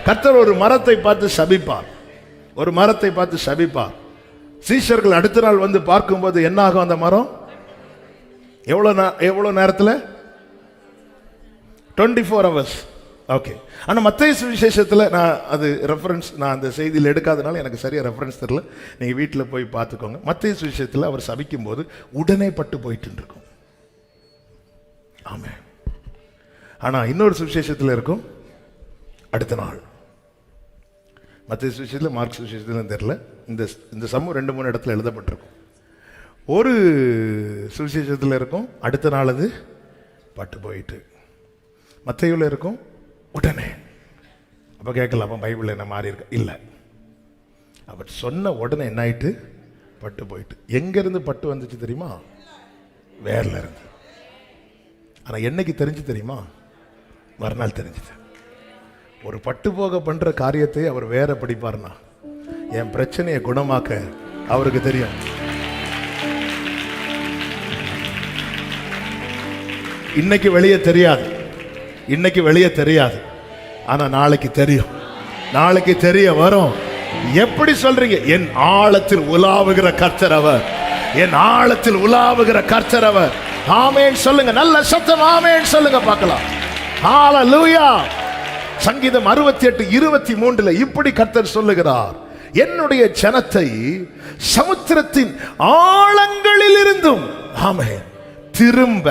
A: கர்த்தர் ஒரு மரத்தை பார்த்து சபிப்பார். ஒரு மரத்தை பார்த்து சபிப்பார். சீஷர்கள் அடுத்த நாள் வந்து பார்க்கும்போது என்ன ஆகும் அந்த மரம்? எவ்வளவு நேரத்தில்? 24 hours. ஓகே. ஆனால் மத்தேயு சுவிசேஷத்தில் நான் அது ரெஃபரன்ஸ், நான் அந்த செய்தியில் எடுக்காதனால எனக்கு சரியாக ரெஃபரன்ஸ் தெரியல. நீங்கள் வீட்டில் போய் பார்த்துக்கோங்க. மத்தேயு சுவிசேஷத்தில் அவர் சபிக்கும் போது உடனே பட்டு போயிட்டு இருக்கும். ஆமாம். ஆனால் இன்னொரு சுவிசேஷத்தில் இருக்கும் அடுத்த நாள். மத்தேயு சுவிசேஷத்தில், மார்க் சுவிசேஷத்தில் தெரியல. இந்த சமூகம் 2-3 இடத்துல எழுதப்பட்டிருக்கும். ஒரு சுவிசேஷத்தில் இருக்கும் அடுத்த நாள் அது பட்டு போயிட்டு. மத்தேயுவில் இருக்கும் உடனே. அப்போ கேட்கல, அப்போ பைபிளில் என்ன மாறி இருக்க? இல்லை, அவர் சொன்ன உடனே என்ன ஆயிட்டு? பட்டு போயிட்டு. எங்கேருந்து பட்டு வந்துச்சு தெரியுமா? வேர்ல இருந்து. ஆனால் என்னைக்கு தெரிஞ்சு தெரியுமா? மறுநாள் தெரிஞ்சுது. ஒரு பட்டு போக பண்ற காரியத்தை அவர் வேற படிப்பார்னா என் பிரச்சனையை குணமாக்க அவருக்கு தெரியும். இன்னைக்கு வெளியே தெரியாது, இன்னைக்கு வெளியே தெரியாது, ஆனா நாளைக்கு தெரியும். நாளைக்கு தெரிய வரும். எப்படி சொல்றீங்க? என் ஆழத்தில் உலாவுகிற கர்த்தர் அவர், என் ஆழத்தில் உலாவுகிற கர்த்தர் அவர். ஆமென் சொல்லுங்க, நல்ல சத்தம் ஆமென் சொல்லுங்க பார்க்கலாம். ஹல்லேலூயா. சங்கீதம் 68:23 இப்படி கர்த்தர் சொல்லுகிறார், என்னுடைய ஜனத்தை சமுத்திரத்தின் ஆழங்களில் இருந்தும் ஆமென் திரும்ப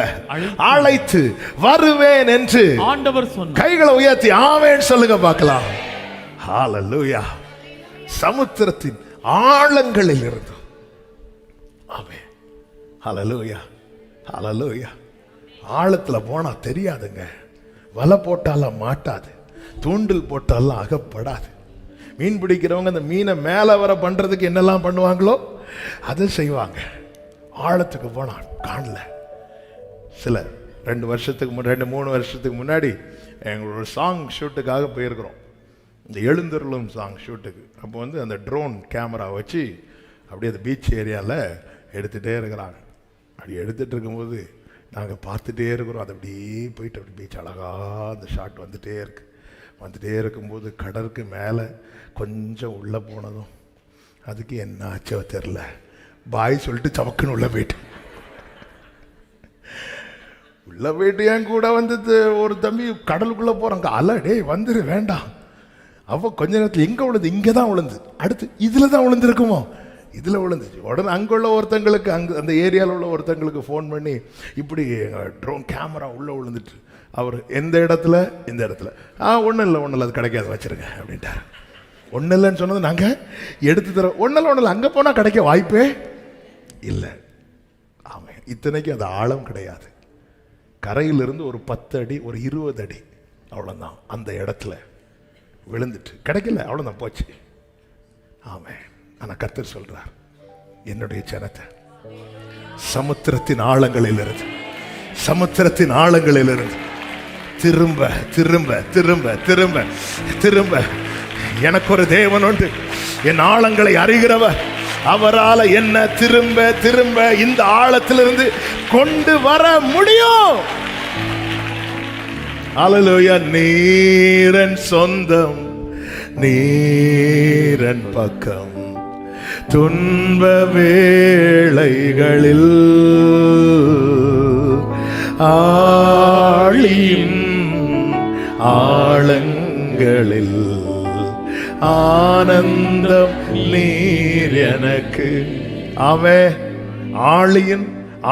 A: அழைத்து வருவேன் என்று
B: ஆண்டவர் சொன்னார்.
A: கைகளை உயர்த்தி ஆமென் சொல்லுங்க பார்க்கலாம். ஹல்லேலூயா. சமுத்திரத்தின் ஆழங்களில் இருந்தும் ஆமென். ஹல்லேலூயா, ஹல்லேலூயா. ஆழத்துல போனா தெரியாதுங்க. வலை போட்டாலும் மாட்டாது, தூண்டில் போட்டாலும் அகப்படாது. மீன் பிடிக்கிறவங்க அந்த மீனை மேலே வர பண்றதுக்கு என்னெல்லாம் பண்ணுவாங்களோ அதை செய்வாங்க. ஆழத்துக்கு போனா காணல. சில 2-3 வருஷத்துக்கு முன்னாடி எங்களோட சாங் ஷூட்டுக்காக போயிருக்கிறோம். இந்த எழுந்தருளும் சாங் ஷூட்டுக்கு. அப்போ வந்து அந்த ட்ரோன் கேமரா வச்சு அப்படியே அந்த பீச் ஏரியாவில் எடுத்துகிட்டே இருக்கிறாங்க. அப்படி எடுத்துகிட்டு இருக்கும்போது நாங்கள் பார்த்துட்டே இருக்கிறோம். அது அப்படியே போயிட்டு அப்படி பீச் அழகாக அந்த ஷாட் வந்துட்டே இருக்கு. வந்துட்டே இருக்கும்போது கடலுக்கு மேலே கொஞ்சம் உள்ளே போனதும் அதுக்கு என்ன ஆச்சோ தெரில, பாய் சொல்லிட்டு சமக்குன்னு உள்ளே போயிட்டு என் கூட வந்து ஒரு தம்பி கடலுக்குள்ளே போகிறாங்க. அலடே வந்துரு வேண்டாம். அவ கொஞ்ச நேரத்தில் எங்கே விழுந்து? இங்கே தான் விழுந்து. அடுத்து இதில் தான் விழுந்துருக்குமோ? இதில் விழுந்துச்சு. உடனே அங்கே உள்ள ஒருத்தங்களுக்கு, அந்த ஏரியாவில் உள்ள ஒருத்தங்களுக்கு ஃபோன் பண்ணி இப்படி ட்ரோன் கேமரா உள்ளே விழுந்துட்டு, அவர் எந்த இடத்துல? இந்த இடத்துல. ஒன்றும் இல்லை அது கிடைக்காது, வச்சுருங்க அப்படின்ட்டார். ஒன்றும் இல்லைன்னு சொன்னது நாங்கள் எடுத்து தரோம். ஒன்றும் இல்லை அங்கே போனால் கிடைக்க வாய்ப்பே இல்லை. ஆமாம். இத்தனைக்கு அது ஆழம் கிடையாது. கரையிலிருந்து ஒரு 10 அடி, ஒரு 20 அடி அவ்வளோதான். அந்த இடத்துல விழுந்துட்டு கிடைக்கல, அவ்வளோதான், போச்சு. ஆமாம். ஆனால் கர்த்தர் சொல்றார், என்னுடைய ஜனத்தை சமுத்திரத்தின் ஆழங்களிலிருந்து, சமுத்திரத்தின் ஆழங்களிலிருந்து திரும்ப திரும்ப திரும்ப திரும்ப திரும்ப. எனக்கு ஒரு தேவன் உண்டு, என் ஆழங்களை அறிகிறவர். அவரால் என்ன திரும்ப திரும்ப இந்த ஆழத்திலிருந்து கொண்டு வர முடியும். அல்லேலூயா. நீரன் சொந்தம், நீரன் பக்கம், துன்ப வேளைகளில் ஆழியும் ஆழங்களில் ஆனந்தம் நீர் எனக்கு. அவன் ஆழியின்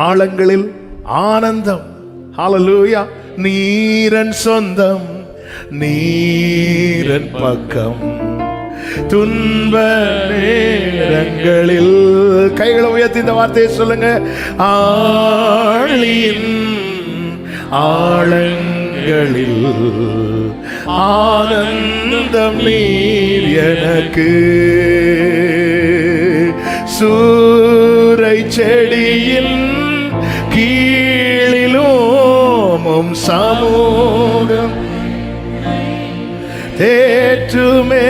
A: ஆழங்களில் ஆனந்தம். ஹல்லேலூயா. நீரன் சொந்தம், நீரன் பக்கம், துன்ப நேரங்களில். கைகளை உயர்த்தி இந்த வார்த்தையை சொல்லுங்க. ஆழியின் ஆழங்களில் ஆனந்தம் நீர் எனக்கு. சூரை செடியின் கீழிலும் சமூகம் தேற்றுமே.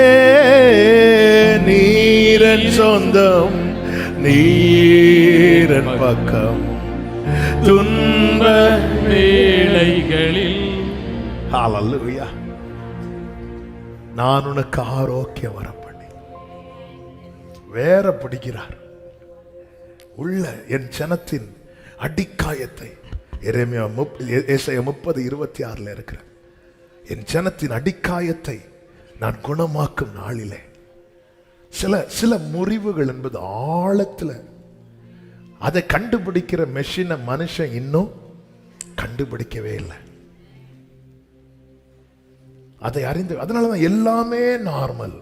A: நீரன் சொந்தம் நீரன் பக்கம் துன்ப
B: வேளைகளில்.
A: ஹல்லேலூயா. நான் உனக்கு ஆரோக்கியம் வர பண்ணி வேற பிடிக்கிறார் உள்ள என் ஜனத்தின் அடிக்காயத்தை. எரேமியா 30:26 இருக்கிற என் ஜனத்தின் அடிக்காயத்தை நான் குணமாக்கும் நாளிலே. சில முறிவுகள் என்பது ஆழத்துல அதை கண்டுபிடிக்கிற மெஷினை மனுஷன் இன்னும் கண்டுபிடிக்கவே இல்லை. அதை அறிந்து, அதனாலதான் எல்லாமே நார்மல்,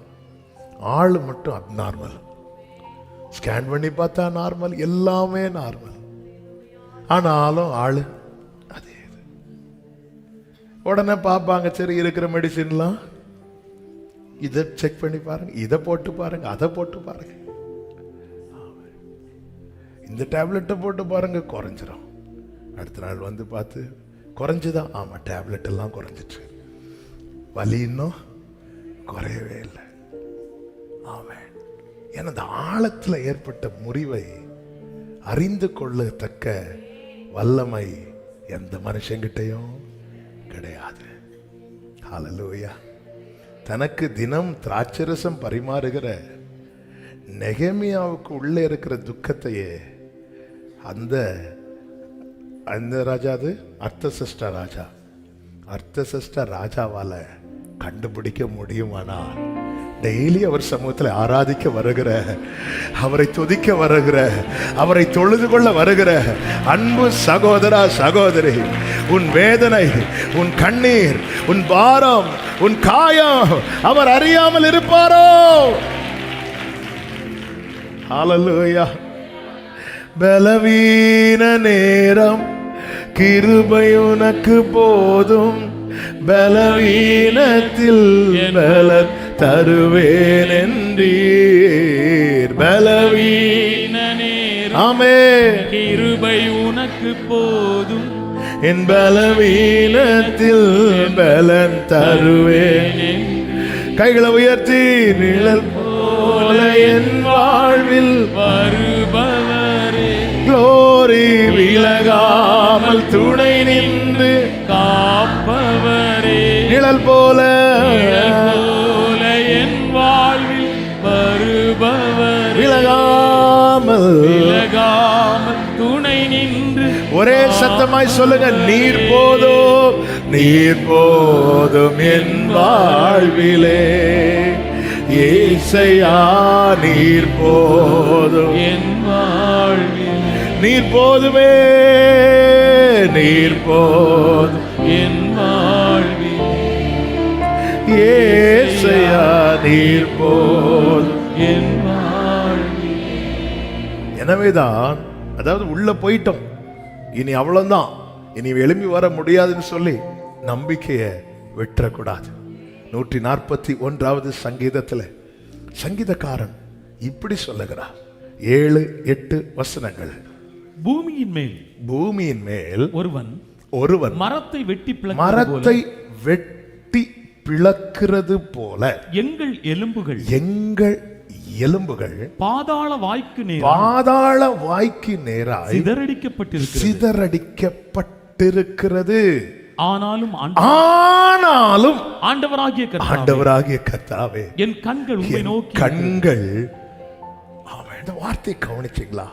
A: ஆளு மட்டும் அப்நார்மல். ஸ்கேன் பண்ணி பார்த்தா நார்மல், எல்லாமே நார்மல், ஆனாலும் ஆளு அதே. உடனே பார்ப்பாங்க, சரி இருக்கிற மெடிசின்லாம் இதை செக் பண்ணி பாருங்க, இதை போட்டு பாருங்க, அதை போட்டு பாருங்க, இந்த டேப்லெட்டை போட்டு பாருங்க, குறைஞ்சிரும். அடுத்த நாள் வந்து பார்த்து குறைஞ்சுதான், ஆமா டேப்லெட் எல்லாம் குறைஞ்சிட்டு, வலி இன்னும் குறையவே இல்லை. ஆமாம். ஏன்னா அந்த ஆழத்தில் ஏற்பட்ட முறிவை அறிந்து கொள்ளத்தக்க வல்லமை எந்த மனுஷங்கிட்டையும் கிடையாது. ஹல்லேலூயா. தனக்கு தினம் திராட்சரசம் பரிமாறுகிற நெகேமியாவுக்கு உள்ளே இருக்கிற துக்கத்தையே அந்த ராஜா, அது அர்த்தசஷ்ட ராஜா, அர்த்தசஷ்ட ராஜாவால கண்டுபிடிக்க முடியுமானால் டெய்லி அவர் சமூகத்தில் ஆராதிக்க வருகிற, அவரை துதிக்க வருகிற, அவரை தொழுது கொள்ள வருகிற அன்பு சகோதரா சகோதரி, உன் வேதனை, உன் கண்ணீர், உன் பாரம், உன் காயம் அவர் அறியாமல் இருப்பாரோ? ஹல்லேலூயா. பலவீன நேரம் கிருபை உனக்கு போதும், பலவீனத்தில் பலன் தருவேன் என்றீர். பலவீன நேரம் ஆமென்
B: கிருபை உனக்கு போதும்,
A: என் பலவீனத்தில் பலன் தருவேன். கைகளை உயர்த்தி, நிழல் போல என் வாழ்வில்
B: வருபவரே,
A: க்ளோரி விலகாமல் துணை நின்று
B: காப்பவரே,
A: நிழல் போல
B: என் வாழ்வில் வருபவரே,
A: விலகாமல்
B: துணை நின்று.
A: ஒரே சத்தமாய் சொல்லுங்க, நீர் போதும், நீர் போதும் என் வாழ்விலே. ஏசையா நீர் போதும்
B: என் வாழ்வில்,
A: நீர் போதுமே, நீர் போதும்
B: என் வாழ்வில்,
A: ஏசையா நீர் போதும்
B: என் வாழ்வில்.
A: எனவேதான், அதாவது உள்ள போயிட்டோம், இனி அவ்வளவுதான், இனி எழும்பி வர முடியாதுன்னு சொல்லி நம்பிக்கையை விட்டுறக்கூடாது. 141வது சங்கீதத்துல சங்கீதக்காரன் இப்படி சொல்லுகிறார், 7-8 வசனங்கள். பூமியின் மேல் ஒருவன் மரத்தை வெட்டி பிளக்கிறது போல எங்கள் எலும்புகள் பாதாள வாய்க்கு நேராய் சிதறடிக்கப்பட்டிருக்கிறது. ஆனாலும் ஆண்டவராகிய கர்த்தாவே, என் கண்கள் உம்மை நோக்கி. கண்கள், இந்த வார்த்தை கவனிச்சீங்களா?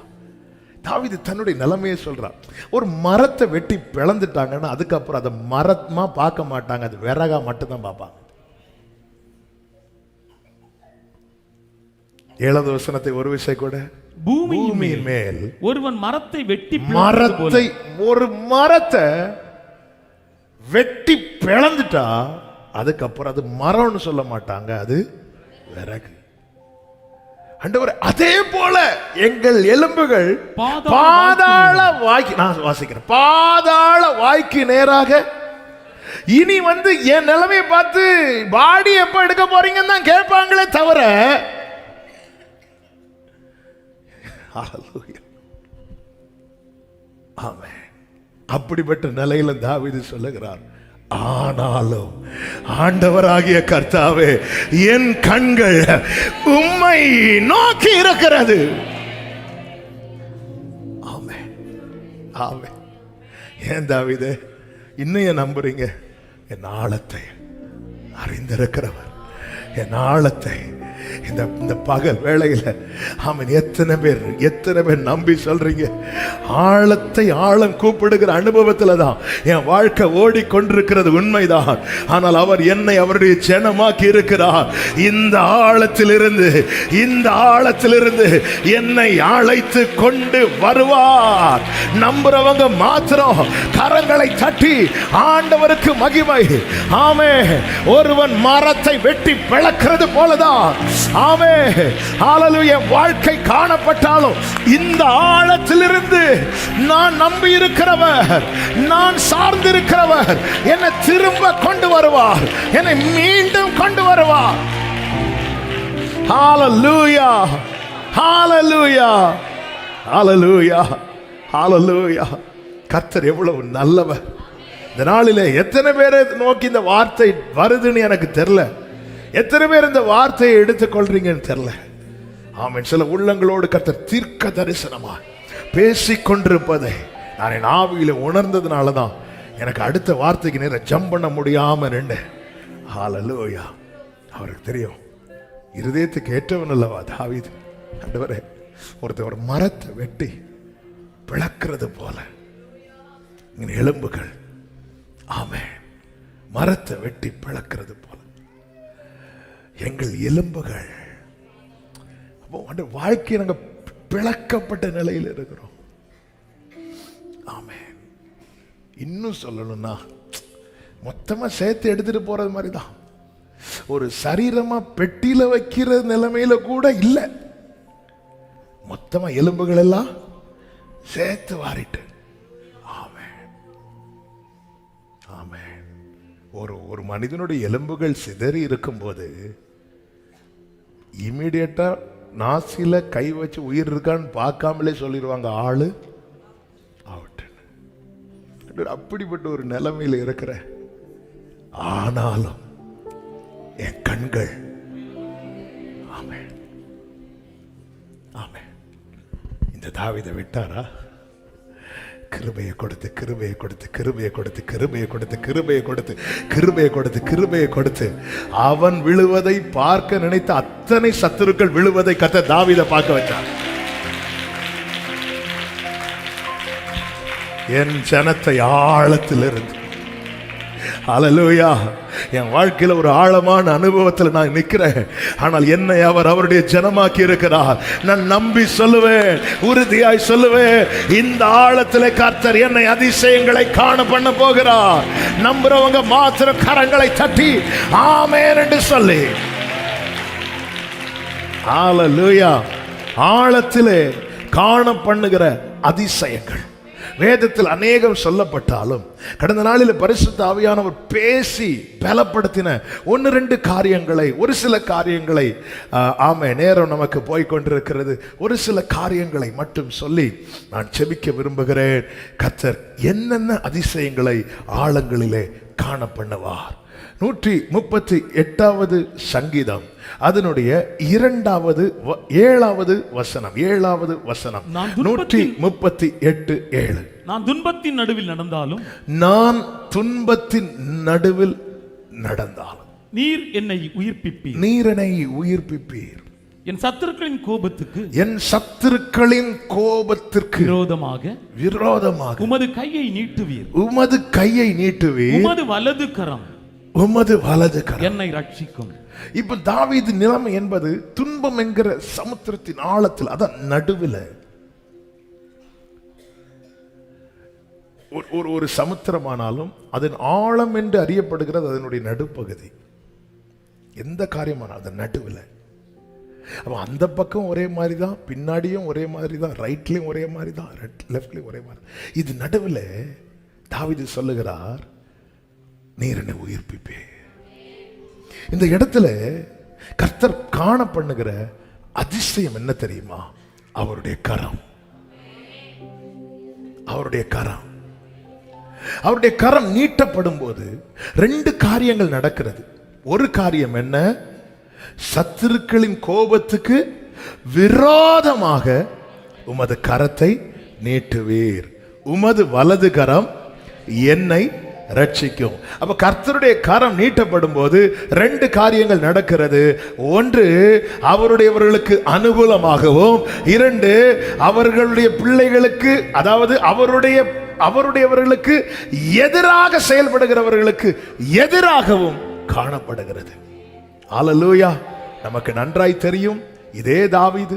A: தாவீது தன்னுடைய நிலைமையை சொல்றான். ஒரு மரத்தை வெட்டி பிளந்துட்டாங்கன்னா அதுக்கப்புறம் அதை மரமா பார்க்க மாட்டாங்க, அது விறகா மட்டும்தான் பார்ப்பாங்க. 7வது வசனத்தை ஒரு விஷயம் கூட, பூமியின் மேல் ஒருவன் ஒரு மரத்தை வெட்டி பிளந்துட்டா அதுக்கப்புறம் அது மரம்னு சொல்ல மாட்டாங்க, அது விறகு. ஆண்டவரே, அதே போல எங்கள் எலும்புகள் பாதாள வாய்க்கு, நான் வாசிக்கிறேன், பாதாள வாய்க்கு நேராக இனி என் நிலைமையை பார்த்து பாடி எப்ப எடுக்க போறீங்கன்னு தான் கேட்பாங்களே தவிர, ஆமென். அப்படிப்பட்ட நிலையில தாவீது சொல்லுகிறார், ஆனாலும் ஆண்டவராகிய கர்த்தாவே, என் கண்கள் உம்மை நோக்கி இருக்கிறது. ஆமென், ஆமென். ஏன் தாவீதே இன்னும் நம்புறீங்க? என் ஆழத்தை அறிந்திருக்கிறவர், என் ஆழத்தை இந்த பகல் வேளையில ஆமென். எத்தனை பேர் நம்பி சொல்றீங்க? ஆழத்தை ஆழம் கூப்பிடுகிற அனுபவத்துல தான் என் வாழ்க்கை ஓடிக்கொண்டிருக்கிறது, உண்மைதான். ஆனால் அவர் என்னை அவருடைய ஜனமாக்கி இருக்கிறார். இந்த ஆழத்திலிருந்து என்னை அழைத்து கொண்டு வருவார். நம்புறவங்க மாத்திரம் கரங்களை தட்டி ஆண்டவருக்கு மகிமை. ஆமென். ஒருவன் மரத்தை வெட்டி பிளக்கிறது போலதான் ஆமென், ஹல்லேலூயா, வாழ்க்கை காணப்பட்டாலும் இந்த ஆழத்திலிருந்து நான் நம்பி இருக்கிறவர், நான் சார்ந்திருக்கிறவர் என்னை திரும்ப கொண்டு வருவார், என்னை மீண்டும் கொண்டு வருவார். ஹல்லேலூயா, ஹல்லேலூயா, ஹல்லேலூயா, ஹல்லேலூயா. கர்த்தர் எவ்வளவு நல்லவர். இந்த நாளிலே எத்தனை பேரை நோக்கி இந்த வார்த்தை வருதுன்னு எனக்கு தெரியல. எத்தனை பேர் இந்த வார்த்தையை எடுத்துக்கொள்றீங்கன்னு தெரியல. ஆமென். சில உள்ளங்களோடு கர்த்தர் தீர்க்க தரிசனமா பேசிக்கொண்டிருப்பதை நான் என் ஆவியில உணர்ந்ததுனால தான் எனக்கு அடுத்த வார்த்தைக்கு நேரம் ஜம்ப் பண்ண முடியாம நின்றேன். ஹல்லேலூயா. அவருக்கு தெரியும், இருதயத்துக்கு ஏற்றவன் அல்லவா தாவீது. ஆண்டவரே, ஒரு மரத்தை வெட்டி பிளக்கிறது போல எலும்புகள், ஆமென், மரத்தை வெட்டி பிளக்கிறது போல எங்கள் எலும்புகள். வாழ்க்கை நாங்க பிளக்கப்பட்ட நிலையில் இருக்கிறோம். ஆமென். இன்னும் சொல்லணும்னா மொத்தமா சேர்த்து எடுத்துட்டு போறது மாதிரிதான். ஒரு சரீரமா பெட்டியில வைக்கிற நிலைமையில கூட இல்லை. மொத்தமா எலும்புகள் எல்லாம் சேர்த்து வாரிட்டு. ஆமென், ஆமென். ஒரு மனிதனுடைய எலும்புகள் சிதறி இருக்கும்போது இமீடியட்டா நாசில கை வச்சு உயிர் இருக்கான்னு பார்க்காமலே சொல்லிடுவாங்க, ஆளு அவுட். அப்படிப்பட்ட ஒரு நிலைமையில இருக்கிற, ஆனாலும் என் கண்கள், ஆமென், ஆமென். இந்த தாவீதை விட்டாரா? கிருபையை கொடுத்து கிருபையை கொடுத்து கிருபையை கொடுத்து கிருபையை கொடுத்து கிருபையை கொடுத்து கிருபையை கொடுத்து கிருபையை கொடுத்து அவன் விழுவதை பார்க்க நினைத்த அத்தனை சத்துருக்கள் விழுவதை கர்த்தர் தாவீதை பார்க்க வச்சார். என் ஜனத்தை ஆழத்திலிருந்து, ஹல்லேலூயா, என் வாழ்க்கையில ஒரு ஆழமான அனுபவத்தில் நான் நிற்கிறேன். ஆனால் என்னை அவர் அவருடைய ஜனமாக்கி இருக்கிறார். நான் நம்பி சொல்லுவேன், உறுதியாய் சொல்லுவேன், இந்த ஆழத்திலே கர்த்தர் என்னை அதிசயங்களை காண பண்ண போகிறார். நம்புறவங்க மாத்திரம் கரங்களை தட்டி ஆமென் என்று சொல்லி, ஹல்லேலூயா. ஆழத்திலே காண பண்ணுகிற அதிசயங்கள் வேதத்தில் அநேகம் சொல்லப்பட்டாலும் கடந்த நாளில் பரிசுத்த ஆவியானவர் பேசி பலப்படுத்தின ஒன்று ரெண்டு காரியங்களை, ஒரு சில காரியங்களை, ஆமென், நேரம் நமக்கு போய்கொண்டிருக்கிறது, ஒரு சில காரியங்களை மட்டும் சொல்லி நான் செபிக்க விரும்புகிறேன். கர்த்தர் என்னென்ன அதிசயங்களை ஆழங்களிலே காண பண்ணுவார். 138வது சங்கீதம் அதனுடைய 7வது வசனம். 138:7.
B: நான் துன்பத்தின் நடுவில் நடந்தாலும்,
A: நான் துன்பத்தின் நடுவில் நடந்தாலும்
B: நீர் என்னை உயிர்ப்பிப்பீர்.
A: நீர் என்னை உயிர்ப்பிப்பீர்.
B: என் சத்துருக்களின் கோபத்திற்கு விரோதமாக
A: உமது கையை நீட்டுவீர். உமது வலது கரம்
B: என்னை ரட்சிக்கும்.
A: இப்ப தாவீது நிலைமை என்பது துன்பம் என்கிற சமுத்திரத்தின் ஆழத்தில், அதான் நடுவில். ஒரு சமுத்திரமானாலும் அதன் ஆழம் என்று அறியப்படுகிறது அதனுடைய நடுப்பகுதி. எந்த காரியமானாலும் அதன் நடுவில். அந்த பக்கம் ஒரே மாதிரி தான், பின்னாடியும் ஒரே மாதிரி தான், ரைட்லயும் ஒரே மாதிரி தான், லெஃப்ட்லயும் ஒரே மாதிரி. இது நடுவில் தாவீது சொல்லுகிறார், நீர் என்னை உயிர்ப்பிப்பே. இந்த இடத்துல கர்த்தர் காண பண்ணுகிற அதிசயம் என்ன தெரியுமா? அவருடைய கரம். அவருடைய கரம். அவருடைய கரம் நீட்டப்படும் போது 2 காரியங்கள் நடக்கிறது. ஒரு காரியம் என்ன? சத்துருக்களின் கோபத்துக்கு விரோதமாக உமது கரத்தை நீட்டுவீர், உமது வலது கரம் என்னை ரட்சிக்கும். அப்ப கர்த்தருடைய கரம் நீட்டப்படும் போது 2 காரியங்கள் நடக்கிறது. ஒன்று, அவருடையவர்களுக்கு அனுகூலமாகவும், 2, அவர்களுடைய பிள்ளைகளுக்கு, அதாவது அவருடையவர்களுக்கு எதிராக செயல்படுகிறவர்களுக்கு எதிராகவும் காணப்படுகிறது. அல்லேலூயா. நமக்கு நன்றாய் தெரியும், இதே தாவீது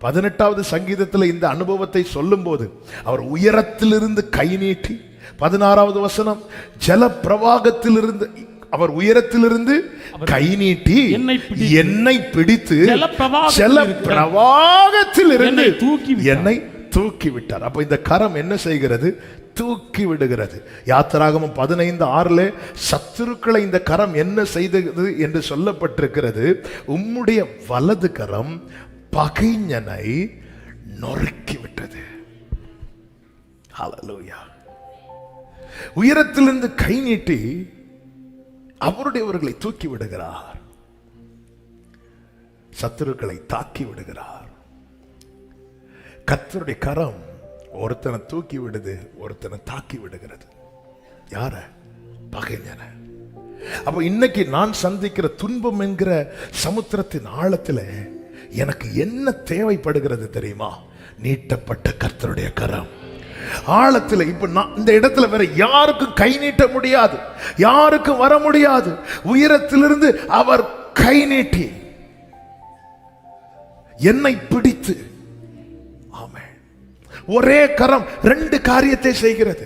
A: 18வது சங்கீதத்தில் இந்த அனுபவத்தை சொல்லும் போது அவர் உயரத்திலிருந்து கை நீட்டி, 16வது வசனம், ஜல பிரவாகத்திலிருந்து அவர் உயரத்திலிருந்து கை நீட்டி என்னை பிடித்து ஜல பிரவாகத்திலிருந்து என்னை தூக்கி விட்டார். அப்ப இந்த கரம் என்ன செய்கிறது? தூக்கி விடுகிறது. யாத்திராகமம் 15:6 சத்துருக்களை இந்த கரம் என்ன செய்தது என்று சொல்லப்பட்டிருக்கிறது. உம்முடைய வலது கரம் பகைஞனை நொறுக்கி விட்டது. ஹல்லேலூயா. உயரத்திலிருந்து கை நீட்டி அவருடையவர்களை தூக்கி விடுகிறார், சத்துருக்களை தாக்கி விடுகிறார். கர்த்தருடைய கரம் ஒருத்தனை தூக்கி விடுது, ஒருத்தனை தாக்கி விடுகிறது. யார? பகைஞனை. அப்ப இன்னைக்கு நான் சந்திக்கிற துன்பம் என்கிற சமுத்திரத்தின் ஆழத்தில் எனக்கு என்ன தேவைப்படுகிறது தெரியுமா? நீட்டப்பட்ட கர்த்தருடைய கரம் ஆழத்தில். இப்ப நான் இந்த இடத்துல வேற யாருக்கும் கை நீட்ட முடியாது, யாருக்கும் வர முடியாது. உயரத்திலிருந்து அவர் கை நீட்டி என்னை பிடித்து, ஆமென். ஒரே கரம் 2 காரியத்தை செய்கிறது.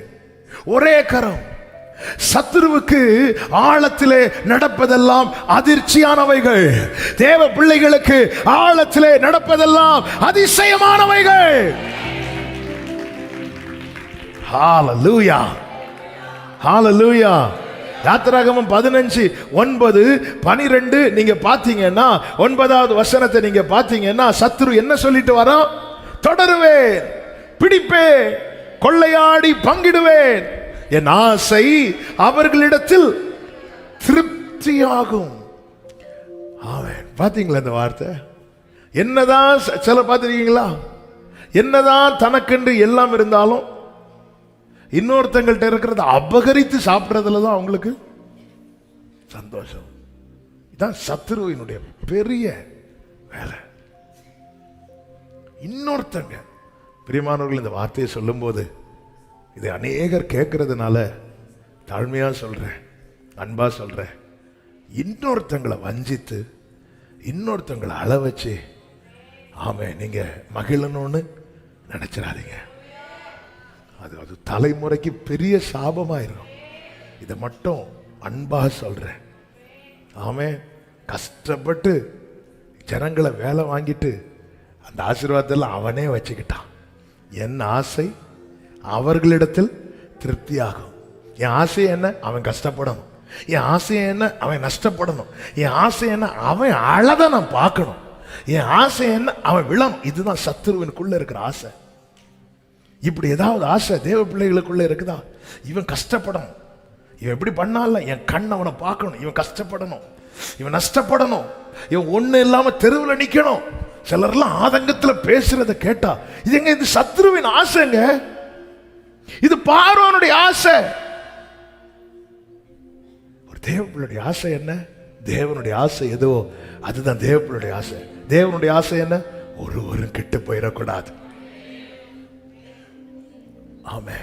A: ஒரே கரம். சத்துருவுக்கு ஆழத்திலே நடப்பதெல்லாம் அதிர்ச்சியானவைகள், தேவ பிள்ளைகளுக்கு ஆழத்திலே நடப்பதெல்லாம் அதிசயமானவைகள். ஹல்லேலூயா, ஹல்லேலூயா. யாத்திராகமம் 15:9-12 நீங்க பாத்தீங்கன்னா, 9வது வசனத்தை நீங்க பாத்தீங்கன்னா, சத்துரு என்ன சொல்லிட்டு வரோம்? தொடருவேன், பிடிப்பேன், கொள்ளையாடி பங்கிடுவேன், என் ஆசை அவர்களிடத்தில் திருப்தியாகும். ஆமென். பாத்தீங்களா இந்த வார்த்தை? என்னதான் சில பார்த்திருக்கீங்களா? என்னதான் தனக்கென்று எல்லாம் இருந்தாலும் இன்னொருத்தங்கள்ட்ட இருக்கிறத அபகரித்து சாப்பிட்றதுல தான் அவங்களுக்கு சந்தோஷம். இதுதான் சத்துருவினுடைய பெரிய வேலை. இன்னொருத்தங்க, பிரியமானவர்கள், இந்த வார்த்தையை சொல்லும் போது இதை அநேகர் கேட்கறதுனால தாழ்மையா சொல்றேன், அன்பா சொல்றேன். இன்னொருத்தங்களை வஞ்சித்து இன்னொருத்தங்களை அள வச்சு ஆமே நீங்க மகிழணும்னு நினைச்சிடாதீங்க. அது தலைமுறைக்கு பெரிய சாபமாயிரும். இதை மட்டும் அன்பா சொல்றேன். ஆமே. கஷ்டப்பட்டு ஜனங்களை வேலை வாங்கிட்டு அந்த ஆசீர்வாதத்தில் அவனே வச்சுக்கிட்டான். என் ஆசை அவர்களிடத்தில் திருப்தியாகும். என் ஆசை என்ன? அவன் கஷ்டப்படணும். என் ஆசை என்ன? அவன் நஷ்டப்படணும். என் ஆசை என்ன? அவன் அழத நான் பார்க்கணும். என் ஆசை என்ன? அவன் விழணும். இதுதான் சத்துருவினுக்குள்ள இருக்கிற ஆசை. இப்படி ஏதாவது ஆசை தேவ பிள்ளைகளுக்குள்ள இருக்குதா? இவன் கஷ்டப்படணும், இவன் எப்படி பண்ணால என் கண் அவனை பார்க்கணும், இவன் கஷ்டப்படணும், இவன் நஷ்டப்படணும், இவன் ஒண்ணு இல்லாம தெருவில் நிக்கணும். சிலர்லாம் ஆதங்கத்தில் பேசுறத கேட்டா இதுங்க இது சத்துருவின் ஆசைங்க, இது பார்வோனுடைய ஆசை. ஒரு தேவனுடைய ஆசை என்ன? தேவனுடைய ஆசை எதுவோ அதுதான் தேவனுடைய ஆசை. தேவனுடைய ஆசை என்ன? ஒருவரும் கெட்டு போயிடக்கூடாது. ஆமே.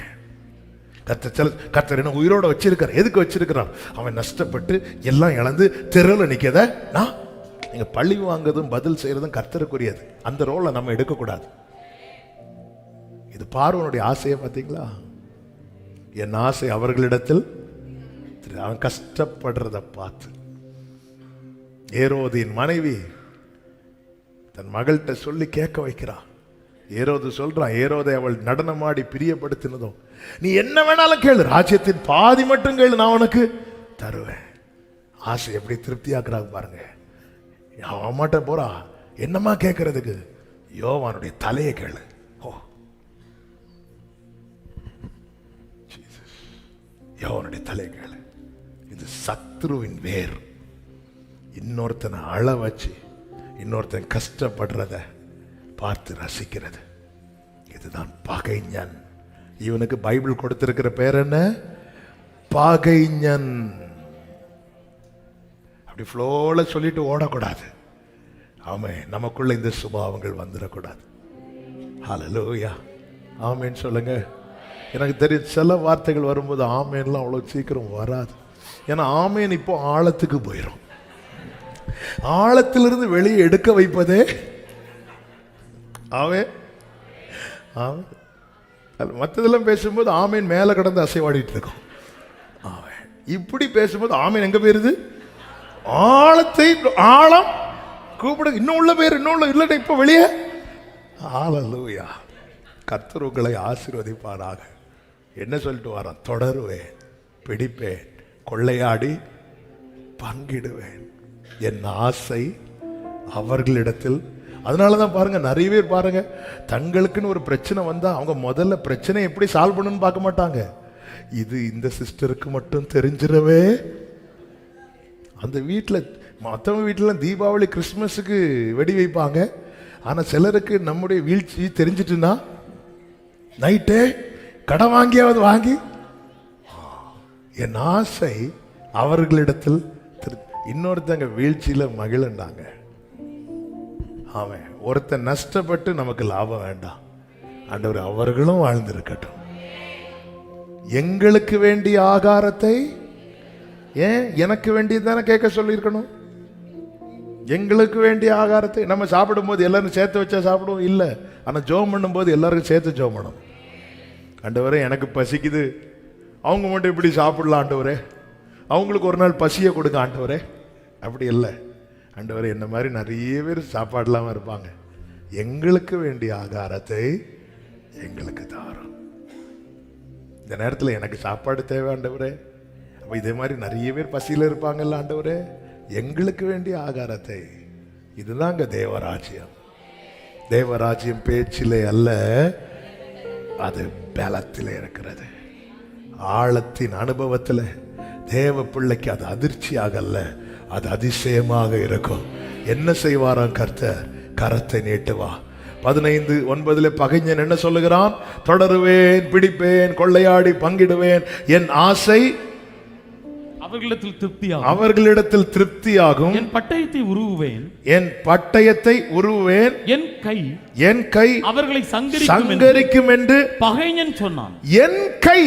A: கர்த்தர் என்ன உயிரோட வச்சிருக்கார். எதுக்கு வச்சிருக்கிறார்? அவன் நஷ்டப்பட்டு எல்லாம் இழந்து தெருவில் நிக்கத நான் நீங்க பழி வாங்குறதும் பதில் செய்யறதும் கர்த்தருக்குரியது. அந்த ரோலை நம்ம எடுக்கக்கூடாது. இது பார்வனுடைய ஆசையை பார்த்தீங்களா? என் ஆசை அவர்களிடத்தில். அவன் கஷ்டப்படுறத பார்த்து ஏரோதின் மனைவி தன் மகள்கிட்ட சொல்லி கேட்க வைக்கிறான். ஏரோது சொல்றான், ஏரோதை அவள் நடனமாடி பிரியப்படுத்தினதும், நீ என்ன வேணாலும் கேளு, ராஜ்யத்தின் பாதி மட்டும் கேளு, நான் உனக்கு தருவேன். ஆசை எப்படி திருப்தியாக்குறாங்க பாருங்க. அவன்கிட்ட போறா, என்னம்மா கேட்கறதுக்கு? யோவானுடைய தலையை கேளு. ஓ ஜீசஸ், யோவானுடைய தலையை கேளு. இது சத்ருவின் வேர். இன்னொருத்தனை அழ வச்சு இன்னொருத்தன் கஷ்டப்படுறத பார்த்து ரசிக்கிறது. இதுதான் பகைஞன். இவனுக்கு பைபிள் கொடுத்திருக்கிற பேர் என்ன? பகைஞன். அப்படி ஃப்ளோல சொல்லிட்டு ஓடக்கூடாது. ஆமே, நமக்குள்ள இந்த சுபாவங்கள் வந்துடக்கூடாது. ஹல்லேலூயா, ஆமேன்னு சொல்லுங்க. எனக்கு தெரியும் சில வார்த்தைகள் வரும்போது ஆமேன்லாம் அவ்வளோ சீக்கிரம் வராது. ஏன்னா ஆமேன் இப்போ ஆழத்துக்கு போயிடும். ஆழத்திலிருந்து வெளியே எடுக்க வைப்பதே ஆமே. ஆமே, மற்றதெல்லாம் பேசும்போது ஆமேன் மேலே கடந்து அசைவாடிட்டு இருக்கும். ஆமே, இப்படி பேசும்போது ஆமேன் எங்க போயிருது? ஆழத்தை, ஆழம் கூப்பிடு. இன்னும் உள்ள பேர், இன்னும் உள்ள இல்லைன்னா இப்போ வெளியே. ஹல்லேலூயா. கர்த்தர் உங்களை ஆசீர்வதிப்பாராக. என்ன சொல்லிட்டு வரான்? தொடருவேன், பிடிப்பேன், கொள்ளையாடி பங்கிடுவேன். என் ஆசை அவர்களிடத்தில். அதனாலதான் பாருங்க, நிறைய பேர் பாருங்க, தங்களுக்குன்னு ஒரு பிரச்சனை வந்தா அவங்க முதல்ல பிரச்சனை எப்படி சால்வ் பண்ணணும்னு பார்க்க மாட்டாங்க. இது இந்த சிஸ்டருக்கு மட்டும் தெரிஞ்சிடவே. அந்த வீட்டில், மற்றவங்க வீட்டில் தீபாவளி கிறிஸ்மஸுக்கு வெடி வைப்பாங்க. ஆனால் சிலருக்கு நம்முடைய வீழ்ச்சி தெரிஞ்சிட்டுன்னா நைட்டே கடன் வாங்கியாவது வாங்கி, என் ஆசை அவர்களிடத்தில். இன்னொருத்தங்க வீழ்ச்சியில மகிழ்ந்தாங்க. அவன் ஒருத்தன் நஷ்டப்பட்டு நமக்கு லாபம் வேண்டாம். ஆண்டவர் அவர்களும் வாழ்ந்திருக்கட்டும். எங்களுக்கு வேண்டிய ஆகாரத்தை ஏன் எனக்கு வேண்டியது தானே கேட்க சொல்லியிருக்கணும்? எங்களுக்கு வேண்டிய ஆகாரத்தை நம்ம சாப்பிடும் போது எல்லாரும் சேர்த்து வச்சா சாப்பிடுவோம் இல்லை. ஆனால் ஜோம் பண்ணும் போது எல்லாருக்கும் சேர்த்து ஜோம் பண்ணணும். ஆண்டவரே எனக்கு பசிக்குது, அவங்க மட்டும் இப்படி சாப்பிடலாம் ஆண்டவரே, அவங்களுக்கு ஒரு நாள் பசியை கொடுங்க ஆண்டவரே. அப்படி இல்லை ஆண்டவரே, என்ன மாதிரி நிறைய பேர் சாப்பாடு இல்லாமல் இருப்பாங்க. எங்களுக்கு வேண்டிய ஆகாரத்தை எங்களுக்கு தாரும். இந்த நேரத்தில் எனக்கு சாப்பாடு தேவை ஆண்டவரே. அப்போ இதே மாதிரி நிறைய பேர் பசியில் இருப்பாங்கல்ல ஆண்டவரே, எங்களுக்கு வேண்டிய ஆகாரத்தை. இதுதாங்க தேவராஜ்யம். தேவராஜ்யம் பேச்சிலே அல்ல, அது பலத்திலே இருக்கிறது, ஆழத்தின் அனுபவத்தில். தேவ பிள்ளைக்கு அது அதிர்ச்சியாக அல்ல, அது அதிசயமாக இருக்கும். என்ன செய்வாராம் கர்த்தர்? கரத்தை நீட்டுவா. 15:9 பகைஞன் என்ன சொல்லுகிறான்? தொடருவேன், பிடிப்பேன், கொள்ளையாடி பங்கிடுவேன். என் ஆசை
B: அவர்களிடத்தில் திருப்தியாகும்.
A: அவர்களிடத்தில் திருப்தியாகும்.
B: என் பட்டயத்தை உருவுவேன்.
A: என் பட்டயத்தை உருவுவேன்.
B: என் கை அவர்களை
A: சங்கரிக்கும் என்று
B: பகைஞன் சொன்னான்.
A: என் கை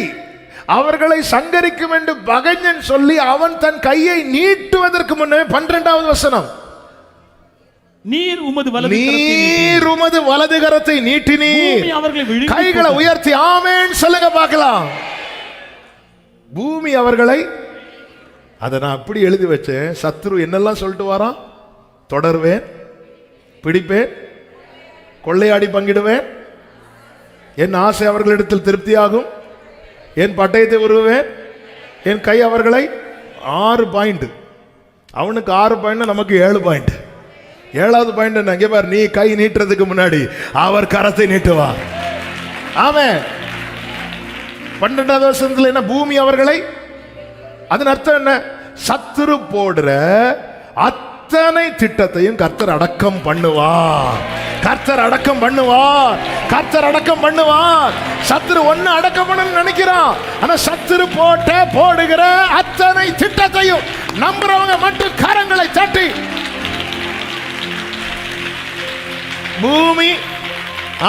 A: அவர்களை சங்கரிக்கும் என்று பகைஞன் சொல்லி அவன் தன் கையை நீட்டுவதற்கு முன்னே 12வது வசனம்,
B: நீர் உமது
A: வலது கரத்தை நீட்டினீர், கைகளை உயர்த்தி ஆமென் சொல்லுங்க பார்க்கலாம். பூமி அவர்களை, அதை நான் அப்படி எழுதி வச்சேன். சத்ரு என்னெல்லாம் சொல்லிட்டு வாரான்? தொடருவேன், பிடிப்பேன், கொள்ளையாடி பங்கிடுவேன், என் ஆசை அவர்களிடத்தில் திருப்தியாகும், என் பட்டயத்தை உருவேன், என் கை அவர்களை. 6 பாயிண்ட். அவனுக்கு 6 பாயிண்ட், நமக்கு 7 பாயிண்ட். 7வது பாயிண்ட் என்ன? இங்கே பாரு, நீ கை நீட்டுறதுக்கு முன்னாடி அவர் கரத்தை நீட்டுவார். ஆமென். 12வது வசனத்தில் என்ன? பூமி அவர்களை. அதன் அர்த்தம் என்ன? சத்துரு போடுற அத்தனை திட்டத்தையும் கர்த்தர் அடக்கம் பண்ணுவார். கர்த்தர் அடக்கம் பண்ணுவார். கர்த்தர் அடக்கம் பண்ணுவார். சத்துரு ஒண்ணு அடக்கம் பண்ணணும்னு நினைக்கிறான். ஆனா சத்துரு போடுகிற அத்தனை திட்டத்தையும் நம்புறவங்க மட்டும் கரங்களை தட்டி, பூமி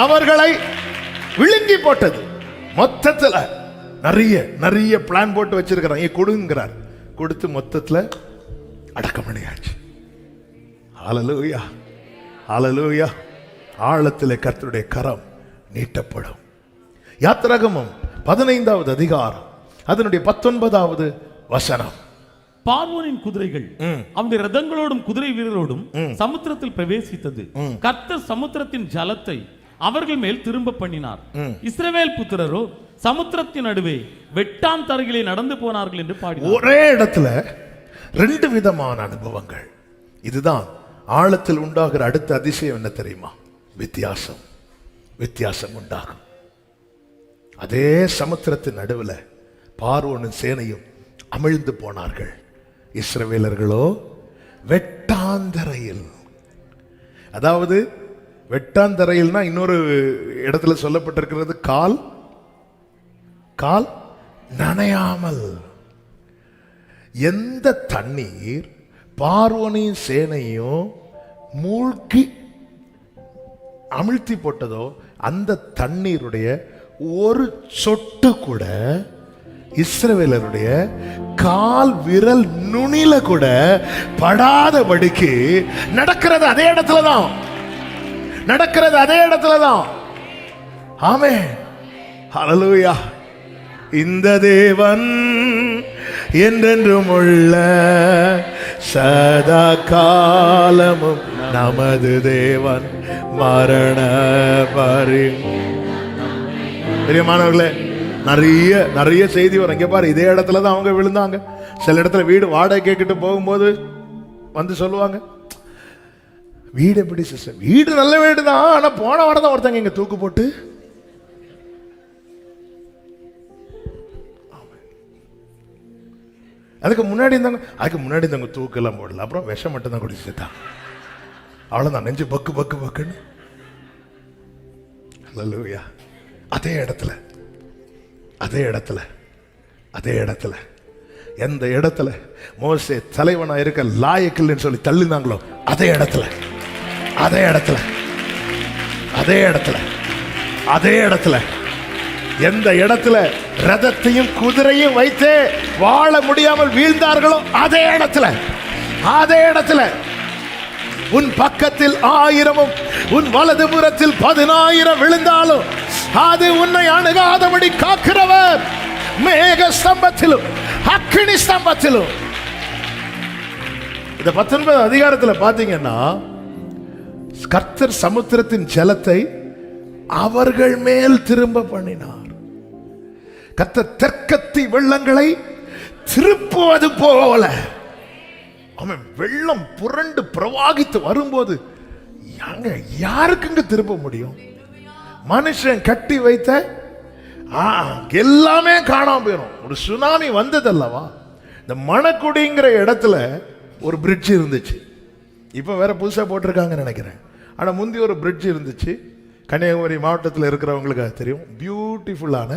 A: அவர்களை விழுங்கி போட்டது. மொத்தத்தில் நிறைய பிளான் போட்டு வச்சிருக்கிறான். இங்க கொடுங்கிறார், கொடுத்து மொத்தத்தில் அடக்கம் பண்ணியாச்சு. ஹல்லேலூயா, ஹல்லேலூயா. ஆழத்தில் கர்த்தருடைய கரம் நீட்டப்படும். யாத்திராகமம் 15வது அதிகாரம் அதனுடைய 19வது வசனம்.
B: பார்வோனின் குதிரைகள் அவனுடைய ரதங்களோடும் குதிரை வீரரோடும் சமுத்திரத்தில் பிரவேசித்தது. கர்த்தர் சமுத்திரத்தின் ஜலத்தை அவர்கள் மேல் திரும்ப பண்ணினார். இஸ்ரவேல் புத்திரரோ சமுத்திரத்தின் நடுவே வெட்டாந்தரையிலே நடந்து போனார்கள் என்று பாடினார்.
A: ஒரே இடத்துல ரெண்டு விதமான அனுபவங்கள். இதுதான் ஆழத்தில் உண்டாகிற அடுத்த அதிசயம். என்ன தெரியுமா? வித்தியாசம் உண்டாகும். அதே சமுத்திரத்தின் நடுவில் பார்வோனின் சேனையும் அமிழ்ந்து போனார்கள். இஸ்ரவேலர்களோ வெட்டாந்தரையில். அதாவது வெட்டாந்தரையில்னா இன்னொரு இடத்துல சொல்லப்பட்டிருக்கிறது கால் நனையாமல். எந்த தண்ணீர் பார்வோனின் சேனையும் மூழ்கி அமிழ்த்தி போட்டதோ அந்த தண்ணீருடைய ஒரு சொட்டு கூட இஸ்ரவேலருடைய கால் விரல் நுனில கூட படாதபடிக்கு நடக்கிறது அதே இடத்துல தான். ஆமென், ஹல்லேலூயா. இந்த தேவன் என்றென்றும் உள்ள சதா காலமும் நமது தேவன் மரண பிரியமானவர்களே, நிறைய செய்தி வரும். இங்க பாரு, இதே இடத்துல தான் அவங்க விழுந்தாங்க. சில இடத்துல வீடு வாடகை கேட்டுட்டு போகும்போது வந்து சொல்லுவாங்க, வீடு எப்படி சிஸ்டர்? வீடு நல்ல வீடு தான், ஆனா போன வாரம் தான் ஒருத்தங்க இங்க தூக்கு போட்டு. அதுக்கு முன்னாடி இருந்தாங்க தூக்கு எல்லாம் போடல, அப்புறம் விஷம் மட்டும் தான் குடிச்சு செத்தான். அவ்வளவுதான், நெஞ்சு பக்கு பக்குன்னு. ஹல்லேலூயா. அதே இடத்துல எந்த இடத்துல மோசே தலைவனா இருக்க லாயக்கில்லைன்னு சொல்லி தள்ளினாங்களோ அதே இடத்துல எந்த இடத்துல ரதத்தையும் குதிரையும் வைத்து வாழ முடியாமல் வீழ்ந்தார்களோ அதே இடத்துல உன் பக்கத்தில் 1000 உன் வலது புறத்தில் 10,000 விழுந்தாலும் அது உன்னை அணுகாதபடி காக்கிறவர். மேக ஸ்தம்பத்திலும் அக்கினி ஸ்தம்பத்திலும். இந்த 19 அதிகாரத்தில் பாத்தீங்கன்னா கர்த்தர் சமுத்திரத்தின் ஜலத்தை அவர்கள் மேல் திரும்ப பண்ணினார். கர்த்தர் தெற்கத்தி வெள்ளங்களை திருப்புவது போல. அவன் வெள்ளம் புரண்டு பிரவாகித்து வரும்போது யாருக்குங்க திருப்ப முடியும்? மனுஷன் கட்டி வைத்த எல்லாமே காணாம போயிடும். ஒரு சுனாமி வந்ததல்லவா? இந்த மணக்குடிங்கிற இடத்துல ஒரு பிரிட்ஜ் இருந்துச்சு. இப்ப வேற புதுசா போட்டிருக்காங்க நினைக்கிறேன். ஆனா முந்தி ஒரு பிரிட்ஜ் இருந்துச்சு. கன்னியாகுமரி மாவட்டத்தில் இருக்கிறவங்களுக்கு அது தெரியும். பியூட்டிஃபுல்லான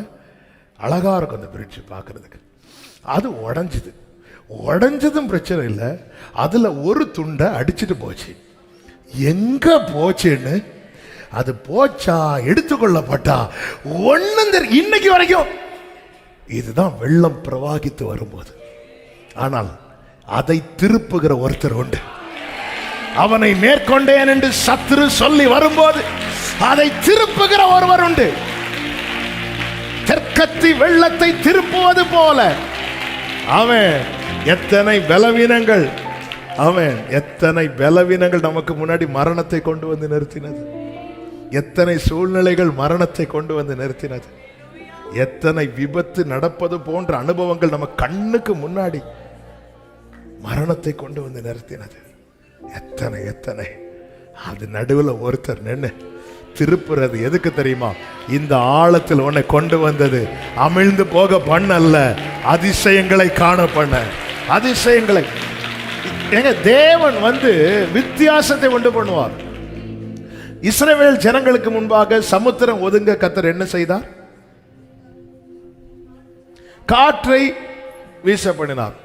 A: அழகா இருக்கும் அந்த பிரிட்ஜ் பார்க்கறதுக்கு. அது உடஞ்சதும் பிரச்சனை இல்லை. அதுல ஒரு துண்டை அடிச்சுட்டு போச்சு. எங்க போச்சுன்னு, அது போச்சா எடுத்துக்கொள்ளப்பட்டா ஒண்ணும் தெரியும் இன்னைக்கு வரைக்கும். இதுதான் வெள்ளம் பிரவாகித்து வரும்போது. ஆனால் அதை திருப்புகிற ஒருத்தர் உண்டு. அவனை மேற்கொண்டேன் என்று சத்துரு சொல்லி வரும்போது அதை திருப்புகிற ஒருவர் உண்டு. தெற்கத்தி வெள்ளத்தை திருப்புவது போல அவன் எத்தனை பலவீனங்கள் நமக்கு முன்னாடி மரணத்தை கொண்டு வந்து நிறுத்தினது. எத்தனை சூழ்நிலைகள் மரணத்தை கொண்டு வந்து நிறுத்தினது. எத்தனை விபத்து நடப்பது போன்ற அனுபவங்கள் நம்ம கண்ணுக்கு முன்னாடி மரணத்தை கொண்டு வந்து நிறுத்தினது. எத்தனை அது நடுவில் ஒருத்தர் நின்று திருப்புறது எதுக்கு தெரியுமா? இந்த ஆழத்தில் உன்னை கொண்டு வந்தது அமிழ்ந்து போக பண்ணல்ல, அதிசயங்களை காண பண்ண. அதிசயங்களை எங்க தேவன் வித்தியாசத்தை உண்டு பண்ணுவார். இஸ்ரவேல் ஜனங்களுக்கு முன்பாக சமுத்திரம் ஒதுங்க கர்த்தர் என்ன செய்தார்? காற்றை வீச பண்ணினார்.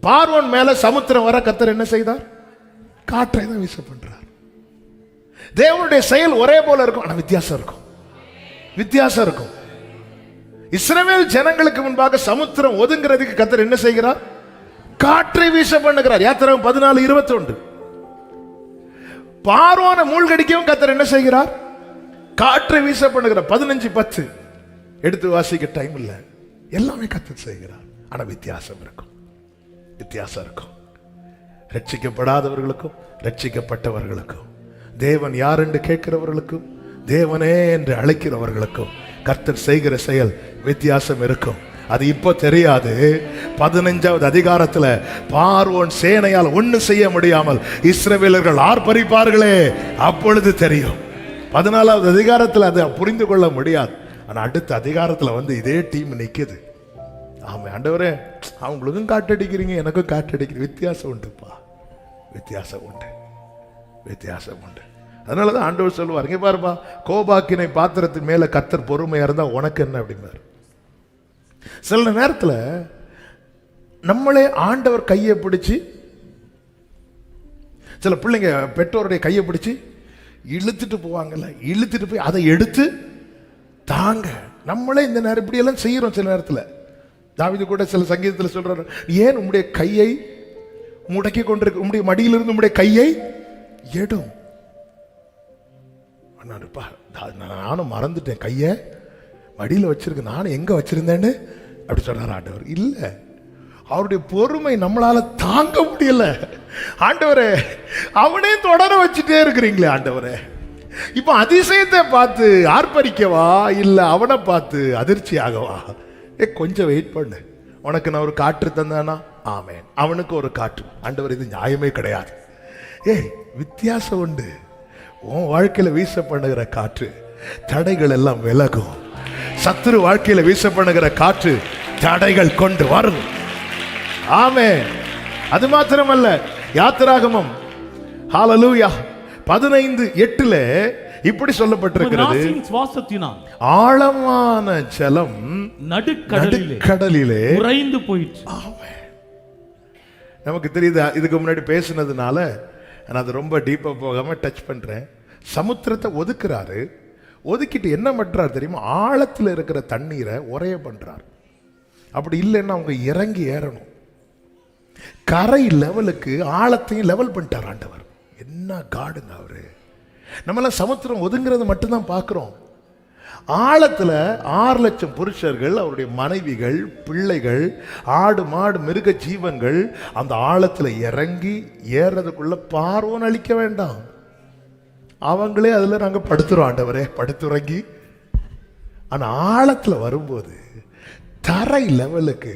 A: பார்வோன் மேல சமுத்திரம் வர கர்த்தர் என்ன செய்தார்? காற்றை தான் வீச பண்றார். தேவனுடைய செயல் ஒரே போல இருக்கும், ஆனா வித்தியாசம் இருக்கும். இஸ்ரவேல் ஜனங்களுக்கு முன்பாக சமுத்திரம் ஒதுங்கிறதுக்கு கர்த்தர் என்ன செய்கிறார்? காற்றை வீச பண்ணுகிறார். யாத்திராகமம் 14:21. பார்வோனை மூழ்கடிக்கவும் கர்த்தர் என்ன செய்கிறார்? காற்றை வீச பண்ணுகிறார். 15:10 எடுத்து வாசிக்க டைம் இல்லை. எல்லாமே கர்த்தர் செய்கிறார். ஆனா வித்தியாசம் இருக்கும். ரட்சிக்கப்படாதவர்களுக்கும் ரட்சிக்கப்பட்டவர்களுக்கும், தேவன் யார் என்று கேட்கிறவர்களுக்கும் தேவனே என்று அழைக்கிறவர்களுக்கும் கர்த்தர் செய்கிற செயல் வித்தியாசம் இருக்கும். அது இப்போ தெரியாது. 15வது அதிகாரத்துல பார்வோன் சேனையால் ஒன்னும் செய்ய முடியாமல் இஸ்ரவேலர்கள் ஆர்ப்பரிப்பார்களே, அப்பொழுது தெரியும். 14வது அதிகாரத்துல அதை புரிந்து கொள்ள முடியாது. ஆனா அடுத்த அதிகாரத்துல வந்து இதே டீம் நிக்குது. ஆமா ஆண்டவரே, அவங்களுக்கும் காட்டடிக்கிறீங்க, எனக்கும் காட்டடிக்கிறீங்க, வித்தியாசம் உண்டுப்பா, வித்தியாசம் உண்டு, வித்தியாசம் உண்டு. அதனாலதான் ஆண்டவர் சொல்லுவார், இங்க பாருப்பா, கோபாக்கினை பாத்திரத்தின் மேல கர்த்தர் பொறுமையா இருந்தா உனக்கு என்ன அப்படிம்பாரு. சில நேரத்துல நம்மளே ஆண்டவர் கையை பிடிச்சு, சில பிள்ளைங்க பெற்றோருடைய கையை பிடிச்சு இழுத்துட்டு போவாங்கல்ல, இழுத்துட்டு போய் அதை எடுத்து தாங்க. நம்மளே இந்த நேரம் இப்படி எல்லாம் செய்யறோம். சில நேரத்துல தாவீது கூட சில சங்கீதத்தில் சொல்றாரு, ஏன் உம்முடைய கையை முடக்கி கொண்டிருக்க, உம்முடைய மடியிலிருந்து உம்முடைய கையை எடும். நானும் மறந்துட்டேன், கையை மடியில் வச்சிருக்கேன், நானும் எங்க வச்சிருந்தேன்னு அப்படி சொல்றாரு ஆண்டவர். இல்ல, அவருடைய பொறுமை நம்மளால தாங்க முடியல. ஆண்டவரே, அவனே தொடர வச்சுட்டே இருக்கிறீங்களே ஆண்டவரே, இப்ப அதிசயத்தை பார்த்து ஆர்ப்பரிக்கவா இல்ல அவனை பார்த்து அதிர்ச்சி ஆகவா? கொஞ்சம் வெயிட் பண்ணு, உனக்கு நான் ஒரு காற்று தந்தானா, ஆமேன், அவனுக்கு ஒரு காற்று. ஆண்டவர், இது நியாயமே கிடையாது. வித்தியாசம் உண்டு. உன் வாழ்க்கையில வீச பண்ணுகிற காற்று தடைகள் எல்லாம் விலகும். சத்துரு வாழ்க்கையில வீச பண்ணுகிற காற்று தடைகள் கொண்டு வரும். ஆமென். அது மாத்திரமல்ல, யாத்திராகமம் ஹல்லேலூயா 15:8 இப்படி சொல்லப்பட்டிருக்கிறது, ஆழமான ஜலம் நடுக்கடலிலே
B: உறைந்து போயிற்று.
A: நமக்கு தெரியுது, இதுக்கு முன்னாடி பேசினதுனால நான் அது ரொம்ப டீப்பா போகாம டச் பண்றேன். சமுத்திரத்தை ஒதுக்குறாரு, ஒதுக்கிட்டு என்ன பண்றாரு தெரியுமா, ஆழத்துல இருக்கிற தண்ணீரை உறைய பண்றாரு. அப்படி இல்லைன்னா அவங்க இறங்கி ஏறணும். கரை லெவலுக்கு ஆழத்தையும் லெவல் பண்ணிட்டார் ஆண்டவர். என்ன காடுங்க அவரு. நம்மளாம் சமுத்திரம் ஒதுங்கிறது மட்டும்தான் பார்க்கிறோம். ஆழத்துல 6 லட்சம் புருஷர்கள், அவருடைய மனைவிகள், பிள்ளைகள், ஆடு மாடு மிருக ஜீவன்கள் அந்த ஆழத்துல இறங்கி ஏறதுக்குள்ள பார்வோன் அழிக்க வேண்டாம், அவங்களே அதுல நாங்க படுத்துறோம் ஆண்டவரே, படுத்துறங்கி. ஆனா ஆழத்துல வரும்போது தரை லெவலுக்கு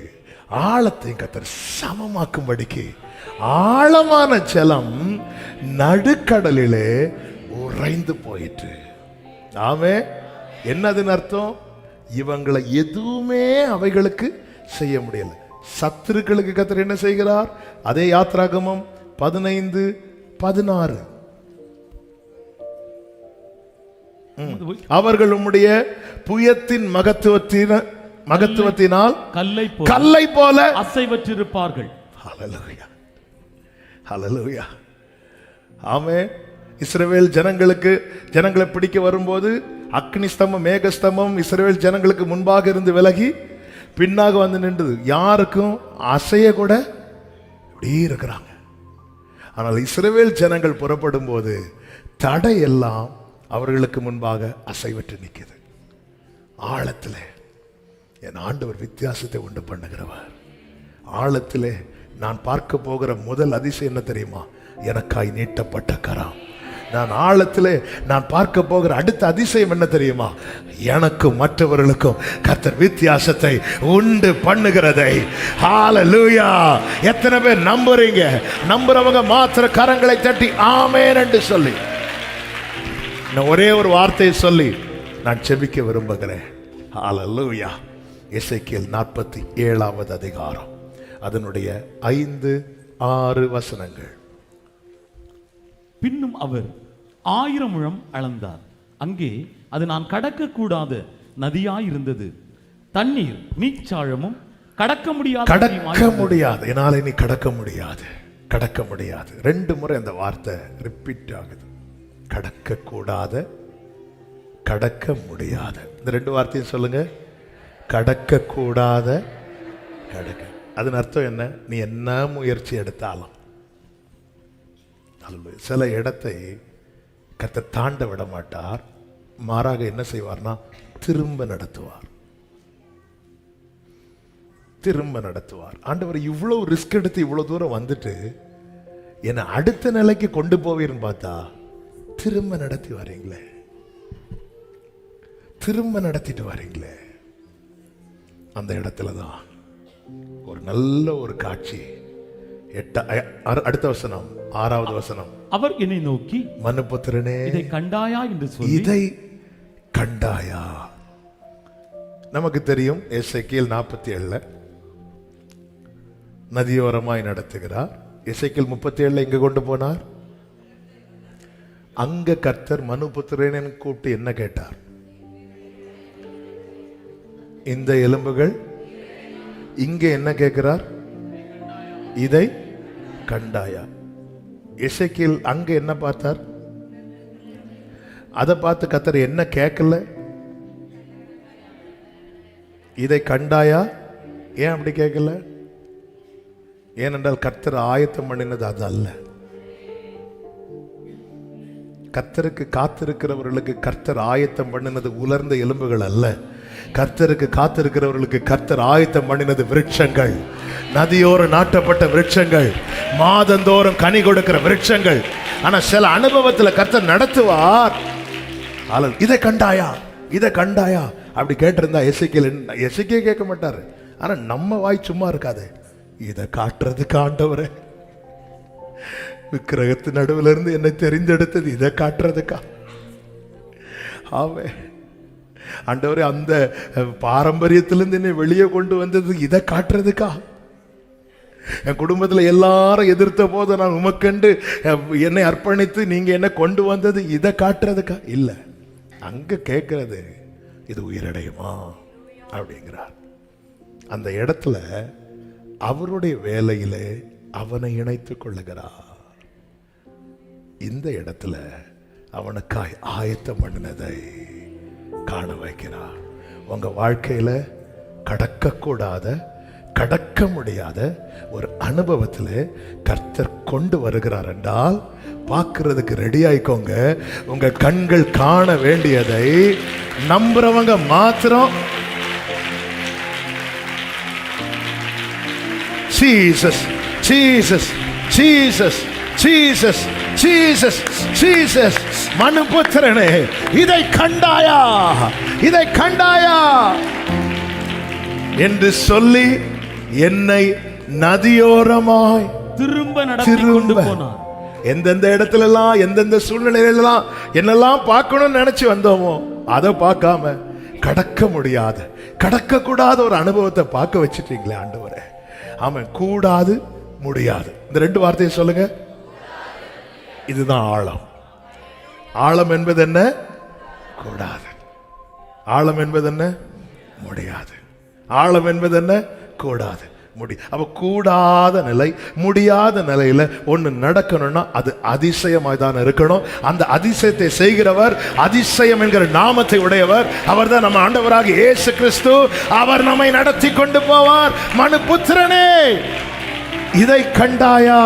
A: ஆழத்தை கர்த்தர் சமமாக்கும்படிக்கு ஆழமான ஜலம் நடுக்கடலிலே உறைந்து போயிற்று. ஆமே, என்னதுன்னு அர்த்தம்? இவங்களை எதுவுமே அவைகளுக்கு செய்ய முடியல. சத்துருக்களுக்கு கர்த்தர் என்ன செய்கிறார்? அதே யாத்திராகமம் 15:16, அவர்கள் உம்முடைய புயத்தின் மகத்துவத்தினால் கல்லை போல
B: அசைவற்றிருப்பார்கள்.
A: ஹல்லேலூயா, ஹல்லேலூயா. ஆமென். இஸ்ரவேல் ஜனங்களை பிடிக்க வரும்போது அக்னி ஸ்தம்பம் மேகஸ்தம்பம் இஸ்ரவேல் ஜனங்களுக்கு முன்பாக இருந்து விலகி பின்னாக வந்து நின்றது. யாருக்கும் அசைய கூட இப்படி இருக்கிறாங்க. ஆனால் இஸ்ரவேல் ஜனங்கள் புறப்படும் போது தடை எல்லாம் அவர்களுக்கு முன்பாக அசைவற்று நிற்கிறது. ஆழத்திலே என் ஆண்டவர் வித்தியாசத்தை உண்டு பண்ணுகிறவர். ஆழத்திலே நான் பார்க்க போகிற முதல் அதிசயம் என்ன தெரியுமா? எனக்காய் நீட்டப்பட்ட கரம். நான் ஆழத்திலே நான் பார்க்க போகிற அடுத்த அதிசயம் என்ன தெரியுமா? எனக்கும் மற்றவர்களுக்கும் கர்த்தர் வித்தியாசத்தை உண்டு பண்ணுகிறதை. ஹல்லேலூயா. எத்தனை பேர் நம்புறீங்க? நம்புறவங்க மாத்திர கரங்களை தட்டி ஆமென் என்று சொல்லி நான் ஒரே ஒரு வார்த்தையை சொல்லி நான் செபிக்க விரும்புகிறேன். ஹல்லேலூயா. எசேக்கியேல் 47வது அதிகாரம், அதனுடைய 5-6 வசனங்கள்.
B: பின்னும் அவர் 1000 முழம் அளந்தார். அங்கே அது நான் கடக்க கூடாத நதியாயிருந்தது. தண்ணீர் நீச்சாழமும் கடக்க முடியாது.
A: என்னால நீ கடக்க முடியாது. 2 முறை அந்த வார்த்தை ரிப்பீட் ஆகுது. கடக்க கூடாத, கடக்க முடியாத. இந்த 2 வார்த்தையும் சொல்லுங்க. கடக்க கூடாத, கடக்க. அதன் அர்த்தம் என்ன? நீ என்ன முயற்சி எடுத்தாலும் சில இடத்தை கர்த்தர் தாண்ட விட மாட்டார். மாறாக என்ன செய்வார்னா திரும்ப நடத்துவார். ஆண்டவர் இவ்வளவு ரிஸ்க் எடுத்து இவ்வளவு தூரம் வந்துட்டு என்னை அடுத்த நிலைக்கு கொண்டு போவீர்னு பார்த்தா திரும்ப நடத்தி வரீங்களே. திரும்ப நடத்திட்டு வரீங்களே, அந்த இடத்துல தான் ஒரு நல்ல ஒரு காட்சி. அடுத்த வசனம், 6வது வசனம்.
B: அவர் என்னை நோக்கி,
A: மனுபுத்திரனே,
B: இதை கண்டாயா என்று சொல்லி.
A: இதை கண்டாயா? நமக்கு தெரியும் எசேக்கியேல் 47 நதியோரமாய் நடத்துகிறார். எசேக்கியேல் 37 எங்க கொண்டு போனார்? அங்க கர்த்தர் மனுபுத்திரனை கூப்பிட்டு என்ன கேட்டார்? இந்த எலும்புகள், இங்க என்ன கேட்கிறார்? இதை கண்டாயா? எசேக்கியேல் அங்க என்ன பார்த்தார்? அதை பார்த்து கர்த்தர் என்ன கேட்கல? இதை கண்டாயா? ஏன் அப்படி கேட்கல? ஏனென்றால் கர்த்தர் ஆயத்தம் பண்ணினது அது அல்ல. கர்த்தருக்கு காத்திருக்கிறவர்களுக்கு கர்த்தர் ஆயத்தம் பண்ணினது உலர்ந்த எலும்புகள் அல்ல. கர்த்தருக்கு காத்திருக்கிறவர்களுக்கு கர்த்தர் ஆயத்தம் பண்ணினது விருட்சங்கள், நதியோர நாட்டப்பட்ட விருட்சங்கள், மாதந்தோறும் கனி கொடுக்கிற விருட்சங்கள். ஆனா சில அனுபவத்தில் கர்த்தர் நடத்துவார். இதை கண்டாயா, இதை கண்டாயா அப்படி கேட்டிருந்தா எசேக்கியேல் கேட்க மாட்டாரு. ஆனா நம்ம வாய் சும்மா இருக்காது. இதை காட்டுறதுக்கு ஆண்டவரே, விக்கிரகத்து நடுவில் இருந்து என்னை தெரிந்தெடுத்தது இதை காட்டுறதுக்கா? ஆவே ஆண்டவரே, அந்த பாரம்பரியத்திலிருந்து என்னை வெளியே கொண்டு வந்தது இதை காட்டுறதுக்கா? என் குடும்பத்தில் எல்லாரும் எதிர்த்த போது நான் உமக்கண்டு என்னை அர்ப்பணித்து நீங்க என்ன கொண்டு வந்தது இதை காட்டுறதுக்கா? இல்லை, அங்க கேட்கறது இது உயிரடையுமா அப்படிங்கிறார். அந்த இடத்துல அவருடைய வேலையிலே அவனை இணைத்துக் கொள்ளுகிறார். இந்த இடத்துல அவனுக்காய் ஆயத்தம் பண்ணினதை காண வைக்கிறார். உங்க வாழ்க்கையில கடக்கக்கூடாத, கடக்க முடியாத ஒரு அனுபவத்தில் கர்த்தர் கொண்டு வருகிறார் என்றால் பார்க்கிறதுக்கு ரெடி ஆயிக்கோங்க. உங்க கண்கள் காண வேண்டியதை நம்புறவங்க மாத்திரம் Jesus Jesus Jesus Jesus Jesus Jesus மனுபுத்திரனே, இதை கண்டாயா, இதை கண்டாயா என்று சொல்லி என்னை நதியோரமாய்
B: திரும்ப நடத்தி கொண்டு போனார்.
A: எந்தெந்த இடத்துல எல்லாம், எந்தெந்த சூழ்நிலையிலாம் என்னெல்லாம் பார்க்கணும்னு நினைச்சு வந்தோமோ அதை பார்க்காம கடக்க முடியாத, கடக்க கூடாத ஒரு அனுபவத்தை பார்க்க வச்சிட்டீங்களே ஆண்டவரே. ஆமா, கூடாது, முடியாது, இந்த 2 வார்த்தையை சொல்லுங்க. இதுதான் ஆழம். ஆழம் என்பது என்ன? கூடாது. ஆழம் என்பது என்ன? முடியாது. ஆழம் என்பது என்ன? கூடாது, அப்ப கூடாத நிலை, முடியாத நிலையில ஒண்ணு நடக்கணும்னா அது அதிசயமாய் தான் இருக்கணும். அந்த அதிசயத்தை செய்கிறவர், அதிசயம் என்கிற நாமத்தை உடையவர், அவர் தான் நம்ம ஆண்டவராகிய இயேசு கிறிஸ்து. அவர் நம்மை நடத்தி கொண்டு போவார். மனுபுத்திரனே, இதை கண்டாயா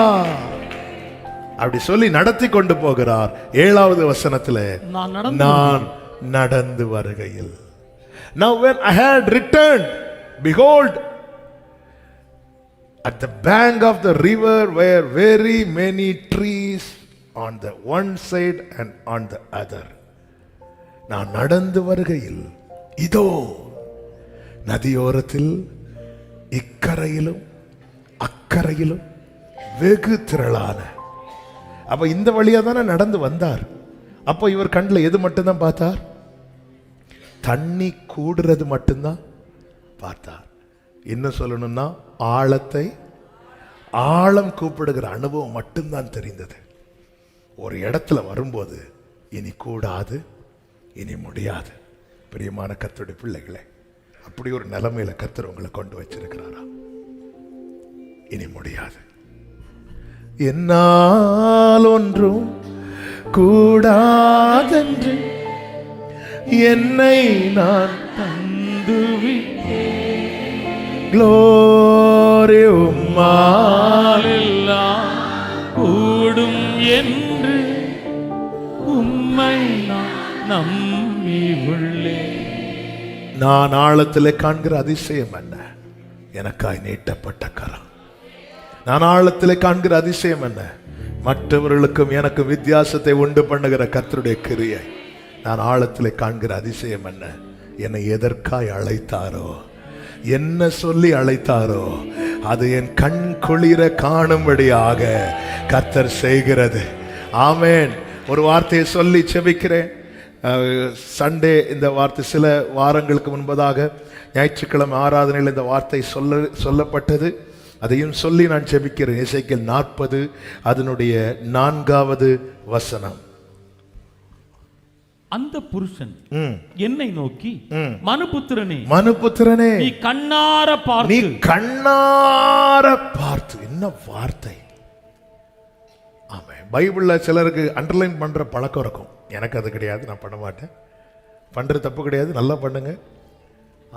A: அப்படி சொல்லி நடத்தி கொண்டு போகிறார். 7வது வசனத்துல, நான் நடந்து வருகையில், now when I had returned, behold, at the bank of the river were very many trees on the one side and on the other. நான் நடந்து வருகையில் இதோ நதியோரத்தில் இக்கரையிலும் அக்கரையிலும் வெகு திரளான. அப்ப இந்த வழியா தானே நடந்து வந்தார். அப்போ இவர் கண்ணில் எது மட்டும்தான் பார்த்தார்? தண்ணி கூடுறது மட்டும்தான் பார்த்தார். என்ன சொல்லணும்னா, ஆழத்தை, ஆழம் கூப்பிடுகிற அனுபவம் மட்டும்தான் தெரிந்தது. ஒரு இடத்துல வரும்போது இனி கூடாது, இனி முடியாது. பிரியமான கர்த்தருடைய பிள்ளைகளே, அப்படி ஒரு நிலைமையில கர்த்தர் உங்களை கொண்டு வச்சிருக்கிறாரா? இனி முடியாது. என்னால் ஒன்றும் கூடாதென்று என்னை நான் தந்துவிட்டேன். Glory,
B: உம்மாலெல்லாம் கூடும் என்று உம்மை நான் நம்பி உள்ளேன்.
A: நான் ஆழத்திலே காண்கிற அதிசயம் என்ன? எனக்காய் நீட்டப்பட்ட கரம். நான் ஆழத்திலே காண்கிற அதிசயம் என்ன? மற்றவர்களுக்கும் எனக்கு வித்தியாசத்தை உண்டு பண்ணுகிற கர்த்தருடைய கிரியை. நான் ஆழத்திலே காண்கிற அதிசயம் என்ன? என்னை எதற்காய் அழைத்தாரோ, என்ன சொல்லி அழைத்தாரோ, அது என் கண் குளிர காணும்படியாக கர்த்தர் செய்கிறது. ஆமென். ஒரு வார்த்தையை சொல்லி செபிக்கிறேன். சண்டே இந்த வார்த்தை சில வாரங்களுக்கு முன்பதாக ஞாயிற்றுக்கிழமை ஆராதனையில் இந்த வார்த்தை சொல்லப்பட்டது. அதையும் சொல்லி நான் செபிக்கிறேன். எசேக்கியேல் 40 அதனுடைய 4வது வசனம்.
B: அந்த புருஷன் என்னை நோக்கி, மனுபுத்திரனே,
A: நீ கண்ணார பார்த்து. என்ன வார்த்தை! ஆமா, பைபிள்ல சிலருக்கு அண்டர்லைன் பண்ற பழக்கம் இருக்கும். எனக்கு அது கிடையாது, நான் பண்ண மாட்டேன். பண்ற தப்பு கிடையாது, நல்லா பண்ணுங்க.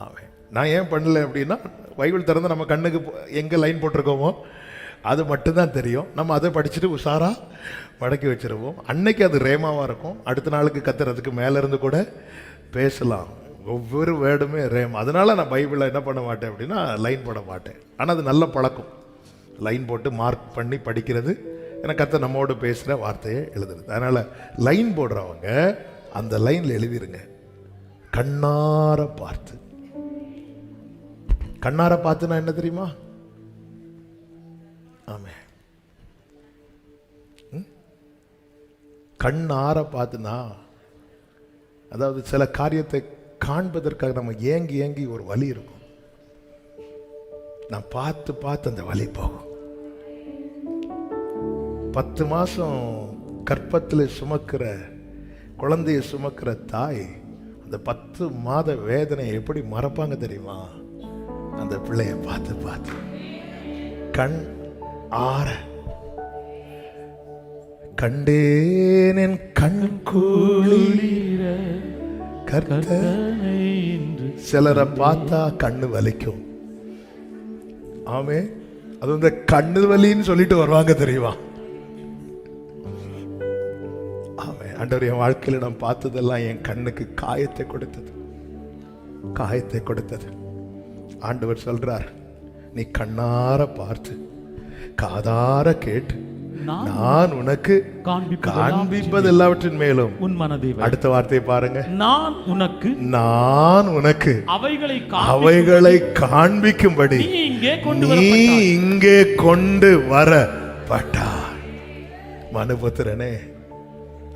A: ஆமா, நான் ஏன் பண்ணல அப்படின்னா, பைபிள் திறந்து நம்ம கண்ணுக்கு எங்க லைன் போட்டிருக்கோமோ அது மட்டும்தான் தெரியும். நம்ம அதை படிச்சுட்டு உஷாரா மடக்கி வச்சிருவோம். அன்னைக்கு அது ரேமாவா இருக்கும், அடுத்த நாளுக்கு கத்துறதுக்கு மேல இருந்து கூட பேசலாம். ஒவ்வொரு வேர்டுமே ரேம். அதனால நான் பைபிளை என்ன பண்ண மாட்டேன் அப்படின்னா, லைன் போட மாட்டேன். ஆனால் அது நல்ல பழக்கம், லைன் போட்டு மார்க் பண்ணி படிக்கிறது. ஏன்னா கத்த நம்மோடு பேசுகிற வார்த்தையை எழுதுறது. அதனால் லைன் போடுறவங்க அந்த லைனில் எழுதிருங்க, கண்ணார பார்த்து. கண்ணார பார்த்துனா என்ன தெரியுமா? ஆமே, கண்ணார பார்த்துனா, அதாவது சில காரியத்தை காண்பதற்காக நம்ம ஏங்கி ஏங்கி ஒரு வலி இருக்கும். நான் பார்த்து பார்த்து அந்த வலி போகும். 10 மாசம் கற்பத்தில் சுமக்கிற குழந்தைய சுமக்கிற தாய் அந்த 10 மாத வேதனை எப்படி மறப்பாங்க தெரியுமா? அந்த பிள்ளைய பார்த்து பார்த்து கண் ஆற கண்டேன் என் கண் குளிர கர்த்தனை. சிலரை பார்த்தா கண்ணு வலிக்கும். ஆமே, அது வந்து கண்ணு வலின்னு சொல்லிட்டு வருவாங்க தெரியுமா? ஆமே, ஆண்டவர் என் வாழ்க்கையில் நான் பார்த்ததெல்லாம் என் கண்ணுக்கு காயத்தை கொடுத்தது, காயத்தை கொடுத்தது. ஆண்டவர் சொல்றார், நீ கண்ணார பார்த்து காதார கேட்டு நான் உனக்கு காண்பிப்பது எல்லாவற்றின் மேலும்
B: உன் மனதை.
A: அடுத்த வார்த்தையை பாருங்க, நான் உனக்கு அவைகளை காண்பிக்கும்படி நீ இங்கே கொண்டு வரப்பட்டார். மனுபுத்திரனே,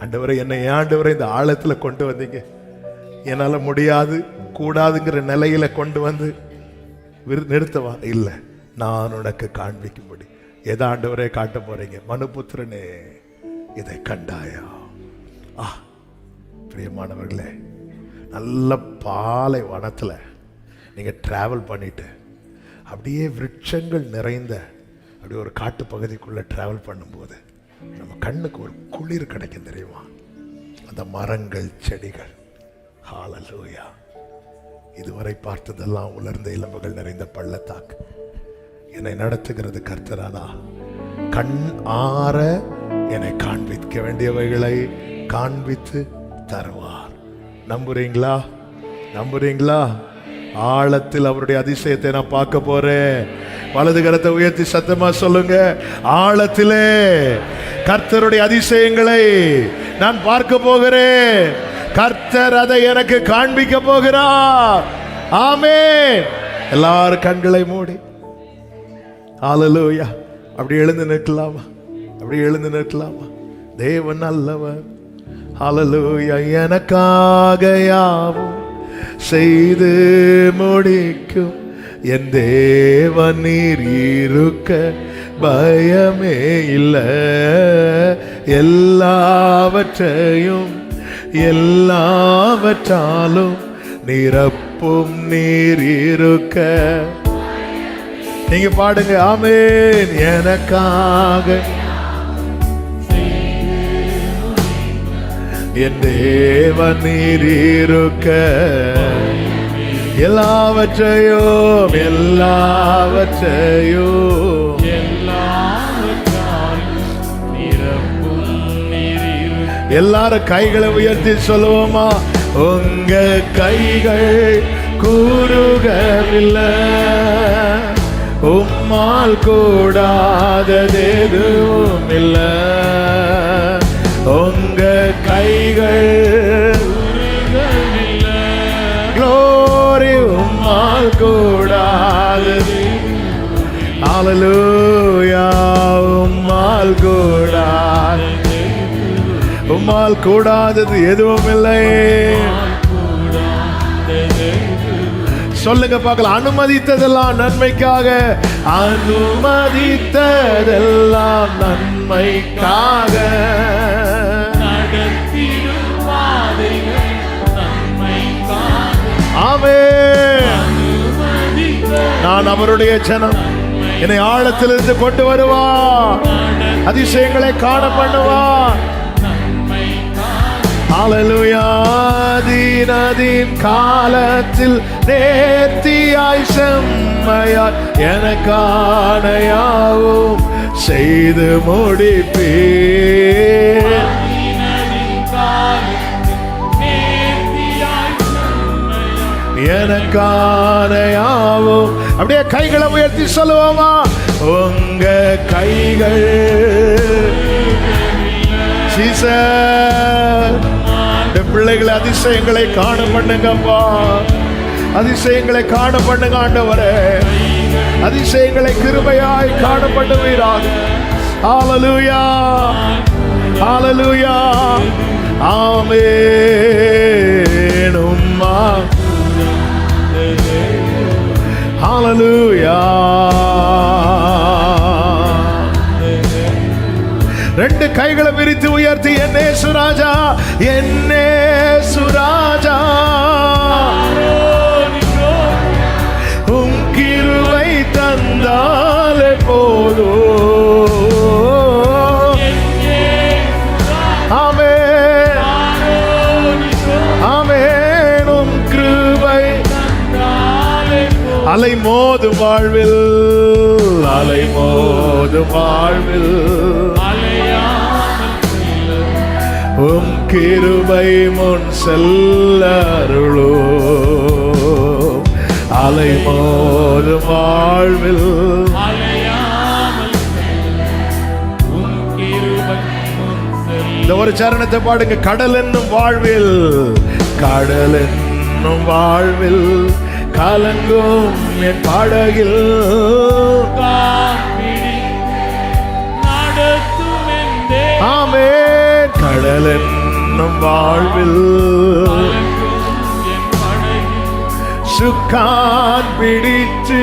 A: ஆண்டவரே, என்னை ஆண்டவரை இந்த ஆழத்துல கொண்டு வந்தீங்க. என்னால முடியாது கூடாதுங்கிற நிலையில கொண்டு வந்து நிறுத்தவா இல்லை, நான் உனக்கு காண்பிக்கும்படி. எதை ஆண்டவரே காட்ட போறீங்க? மனுபுத்திரனே, இதை கண்டாயா? பிரியமானவர்களே, நல்ல பாலை வனத்துல நீங்க டிராவல் பண்ணிட்டு அப்படியே விருட்சங்கள் நிறைந்த அப்படி ஒரு காட்டு பகுதிக்குள்ள டிராவல் பண்ணும்போது நம்ம கண்ணுக்கு ஒரு குளிர் கிடைக்கும் தெரியுமா? அந்த மரங்கள், செடிகள். ஹல்லேலூயா. இதுவரை பார்த்ததெல்லாம் உலர்ந்த இளம்புகள் நிறைந்த பள்ளத்தாக்கு. என்னை நடத்துகிறது கர்த்தரானா? கண் ஆற என்னை காண்பிக்க வேண்டியவைகளை காண்பித்து தருவார். நம்புறீங்களா? நம்புறீங்களா? ஆழத்தில் அவருடைய அதிசயத்தை நான் பார்க்க போறேன். வலது கரத்தை உயர்த்தி சத்தமா சொல்லுங்க, ஆழத்திலே கர்த்தருடைய அதிசயங்களை நான் பார்க்க போகிறேன். கர்த்தர் அதை எனக்கு காண்பிக்க போகிறார். ஆமென். எல்லாரும் கண்களை மூடி ஹல்லேலூயா. அப்படி எழுந்து நிற்கலாமா? அப்படி எழுந்து நிற்கலாமா? தேவன் நல்லவர். ஹல்லேலூயா. எனக்காக யாவும் செய்து முடிக்கும் என் தேவன் நீர் இருக்க பயமே இல்லை. எல்லாவற்றையும் எல்லாவற்றாலும் நிரப்பும் நீர் இருக்க. நீங்க பாடுங்க, ஆமென். எனக்காக என் தேவன் நீர் இருக்க எல்லாவற்றையும் எல்லாவற்றையும் எல்லாரும் கைகளை உயர்த்தி சொல்லுவோமா? உங்க கைகள் கூறுகவில்லை, உம்மால் கூடாதது எதுவும் இல்லை. உங்க கைகள் ஹalleluya. உம்மால் கூடாதது எதுவும் இல்லை. சொல்லுங்க பார்க்கலாம். அனுமதித்ததெல்லாம் நன்மைக்காக, அனுமதித்ததெல்லாம் நன்மைக்காக. ஆமென். நான் அவருடைய ஜனம், என்னை ஆழத்திலிருந்து கொண்டு வருவார், அதிசயங்களை காண பண்ணுவார். ஹalleluya. தீனதின் காலத்தில் நேர்த்தியாய் செம்மையாய் எனக்கான யாவும் செய்து முடிப்பீர். எனக்கான யாவும். அப்படியே கைகளை உயர்த்தி சொல்லுவோமா? உங்க கைகள் பிள்ளைகளை அதிசயங்களை காண பண்ணுங்கப்பா. அதிசயங்களை காண பண்ணுங்க ஆண்டவரே. அதிசயங்களை கிருபையாய் காண பண்ணுவீராக. ஹalleluya. ஹalleluya. ஆமென். உம்மா ஹalleluya. ரெண்டு கைகளை விரித்து உயர்த்தி, என்னே சுராஜா, என்னே சுராஜா, உம் கிருபை தந்தாலே போதும். ஆமென். ஆமென். உம் கிருபை அலை மோதும் வாழ்வில், அலை மோதும் வாழ்வில் உம் கிருபை முன் செல்ல அருளோ. அலை மோதும் வாழ்வில் இந்த ஒரு சரணத்தை பாடுங்க. கடல் என்னும் வாழ்வில், கடல் என்னும் வாழ்வில் கலங்கும் என் படகில் ஆமென். கடல் என்னும் வாழ்வில் சுக்கான் பிடித்து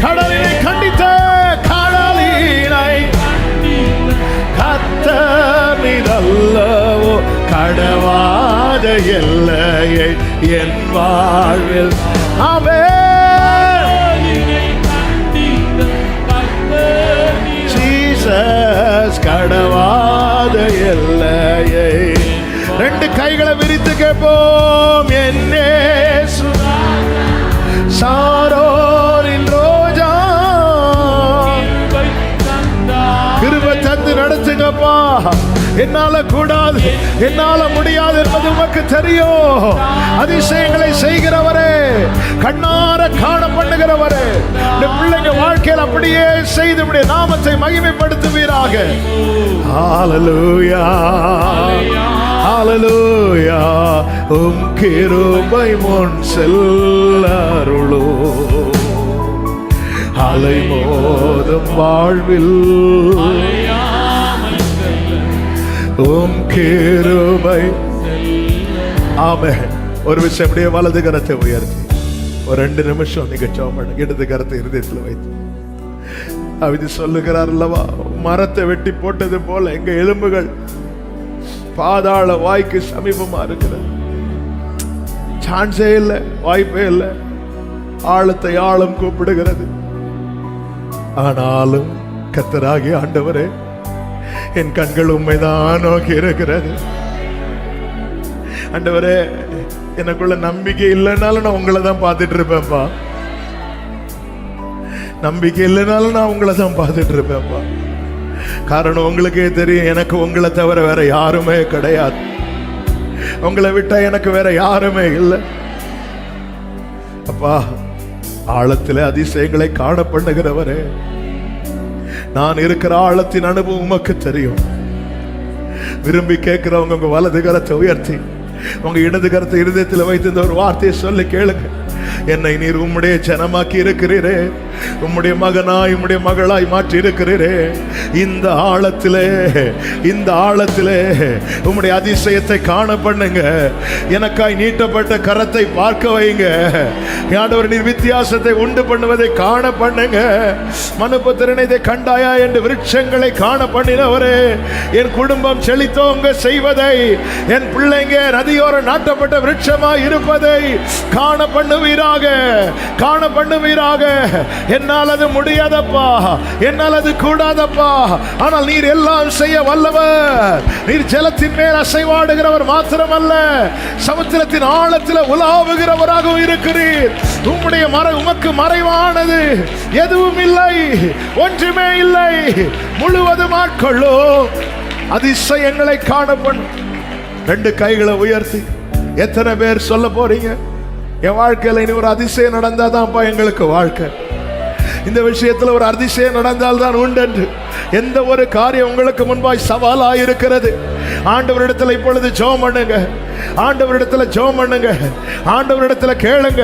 A: கடலினை கண்டித்த கடலினை கத்தனிதல்லவோ கடவாத எல்லையை என் வாழ்வில். ஆமென். ஜீசஸ் கடவாத எல்லையை. ரெண்டு கைகளை விரித்து கேட்போம். என்னே சாரோரின் ரோஜா, கிருபை தந்து நடத்துங்கப்பா. என்னால கூடாது, என்னால முடியாது என்பது உமக்கு தெரியும். அதிசயங்களை செய்கிறவரே, கண்ணார காண பண்ணுகிறவரே, இந்த பிள்ளைங்க வாழ்க்கையில் அப்படியே செய்து உம்முடைய நாமத்தை மகிமைப்படுத்துவீராக. ஹalleluya. ஹalleluya. உம் கிருபை முன் செல்ல அருளோ. அலை மோதும் வாழ்வில் உம் கிருபை. ஆமென். ஒரு விஷயம், அப்படியே வலது கரத்தை உயர்த்தி ஒரு 2 நிமிஷம் நீங்க ஜெபம் பண்ணுங்க. இடது கரத்தை இருதயத்தில் வைத்து அது சொல்லுகிறார் அல்லவா, மரத்தை வெட்டி போட்டது போல எங்க எலும்புகள் பாதாள வாய்க்கு சமீபமா இருக்கிறது. சான்ஸே இல்லை, வாய்ப்பே இல்லை. ஆழத்தை ஆழம் கூப்பிடுகிறது. ஆனாலும் கர்த்தராகிய ஆண்டவரே, என் கண்கள் உண்மைதான் நோக்கி இருக்கிறது. ஆண்டவரே, எனக்குள்ள நம்பிக்கை இல்லைனாலும் நான் உங்களை தான் பார்த்துட்டு இருப்பேன்ப்பா. நம்பிக்கை இல்லைனாலும் நான் உங்களை தான் பார்த்துட்டு இருப்பேன்ப்பா. காரணம் உங்களுக்கே தெரியும், எனக்கு உங்களை தவிர வேற யாருமே கிடையாது. உங்களை விட்டா எனக்கு வேற யாருமே இல்லை. அப்பா, ஆழத்தில் அதிசயங்களை காண பண்ணுகிறவரே, நான் இருக்கிற ஆழத்தின் அனுபவம் உமக்கு தெரியும். விரும்பி கேட்கிறவங்க உங்க வலது கரத்தை உயர்த்தி உங்க இடது கரத்தை இருதயத்தில் வைத்து இந்த ஒரு வார்த்தையை சொல்லி கேளுங்க. என்னை நீர் உம்முடைய ஜனமாக்கி இருக்கிறீரே, உம்முடைய மகனாய் உம்முடைய மகளாய் மாற்றி இருக்கிறீரே. இந்த ஆழத்திலே உம்முடைய அதிசயத்தை காண பண்ணுங்க. எனக்காய் நீட்டப்பட்ட கரத்தை பார்க்க வைங்க. ஆண்டவர், நீர் வித்தியாசத்தை உண்டு பண்ணுவதை காண பண்ணுங்க. மனுபுத்திரனை இதை கண்டாயா என்று விருட்சங்களை காண பண்ணினவரே, என் குடும்பம் செழித்தோங்க செய்வதை, என் பிள்ளைங்க நதியோர நாட்டப்பட்ட விருட்சமாய் இருப்பதை காண பண்ணுவீராக, காண பண்ணுவீராக. என்னால் அது முடியாதப்பா, என்னால் அது கூடாதப்பா. ஆனால் நீர் எல்லாம் செய்ய வல்லவர். நீர் ஜலத்தின் மேல் அசைவாடுகிறவர் மாத்திரமல்ல, சமுத்திரத்தின் ஆழத்தில் உலாவுகிறவராகவும் இருக்கிறீர். உமக்கு மறைவானது எதுவும் இல்லை, ஒன்றுமே இல்லை. முழுவதும் ஆட்கொள்ளோ அதிசயங்களை காணப்படும். 2 கைகளை உயர்த்தி எத்தனை பேர் சொல்ல போறீங்க, என் வாழ்க்கையில இனி ஒரு அதிசயம் நடந்தாதான்ப்பா எங்களுக்கு வாழ்க்கை, இந்த விஷயத்துல ஒரு அதிசயம் நடந்தால்தான் உண்டு. எந்த ஒரு காரியம் உங்களுக்கு முன்பாய் சவாலாக இருக்கிறது, ஆண்டவரிடத்தில் இப்பொழுது ஜெபம் பண்ணுங்க. ஆண்டவரிடத்தில் ஜெபம் பண்ணுங்க. ஆண்டவரிடத்தில் கேளுங்க.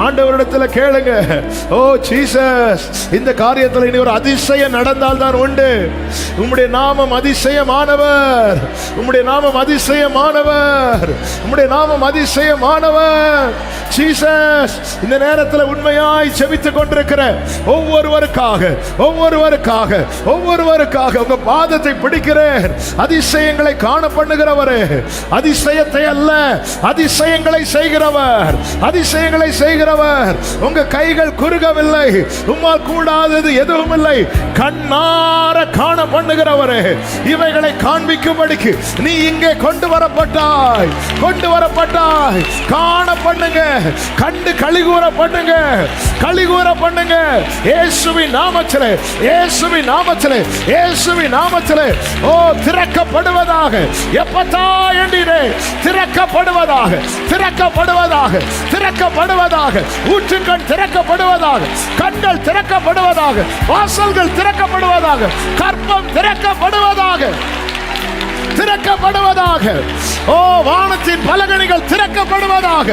A: ஆண்டவரிடத்தில் கேளுங்க. ஓ ஜீசஸ், இந்த காரியத்தில் இனி ஒரு அதிசயம் நடந்தால் தான் உண்டு. உம்முடைய நாமம் அதிசயமானவர், உம்முடைய நாமம் அதிசயமானவர், உம்முடைய நாமம் அதிசயமானவர். ஜீசஸ், இந்த நேரத்தில் உண்மையாய் செபித்துக் கொண்டிருக்கிற ஒவ்வொருவருக்காக உங்க பாதத்தை பிடிக்கிறேன். அதிசயங்களை காண பண்ணுகிறவரே, அதிசயத்தை அல்ல அதிசயங்களை செய்கிறவர், அதிசயங்களை செய்கிறவர். உங்க கைகள் குறுகவில்லை, உம்மால் கூடாதது எதுவும் இல்லை. கண்ணார காண பண்ணுகிறவரே, இவைகளை காண்பிக்கும்படிக்கு நீ இங்கே கொண்டு வரப்பட்டாய். காண பண்ணுங்க, கண்டு கலிகூற பண்ணுங்க, கலிகூற பண்ணுங்க. இயேசுவின் நாமத்திலே, இயேசுவின் நாமத்திலே, இயேசுவின் நாமத்திலே. ஓ திறக்கப்படுவதாக, எப்பதா என்றே திறக்கப்படுவதாக, திறக்கப்படுவதாக, திறக்கப்படுவதாக. ஊற்றுக்கண் திறக்கப்படுவதாக, கண்கள் திறக்கப்படுவதாக, வாசல்கள் திறக்கப்படுவதாக, கற்பம் திறக்கப்படுவதாக, திறக்கப்படுவதாக. ஓ வானத்தின் பலகணிகள் திறக்கப்படுவதாக,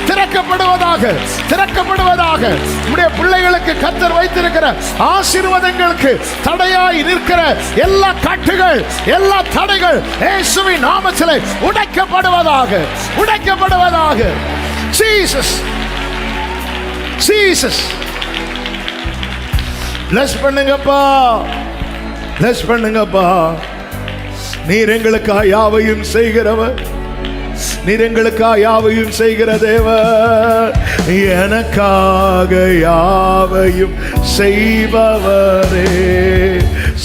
A: திறக்கப்படுவதாக, திறக்கப்படுவதாக. உம்முடைய பிள்ளைகளுக்கு கர்த்தர் வைத்திருக்கிற ஆசீர்வாதங்களுக்கு தடையாய் நிற்கிற எல்லா கட்டுகள், எல்லா தடைகள் இயேசுவின் நாமத்திலே உடைக்கப்படுவதாக, உடைக்கப்படுவதாக. ஜீசஸ், ஜீசஸ், பிளஸ் பண்ணுங்கப்பா, பிளஸ் பண்ணுங்கப்பா. நீர் எங்களுக்காக யாவையும் செய்கிறவர், நீர் எங்களுக்காக யாவையும் செய்கிற தேவர். எனக்காக யாவையும் செய்பவரே,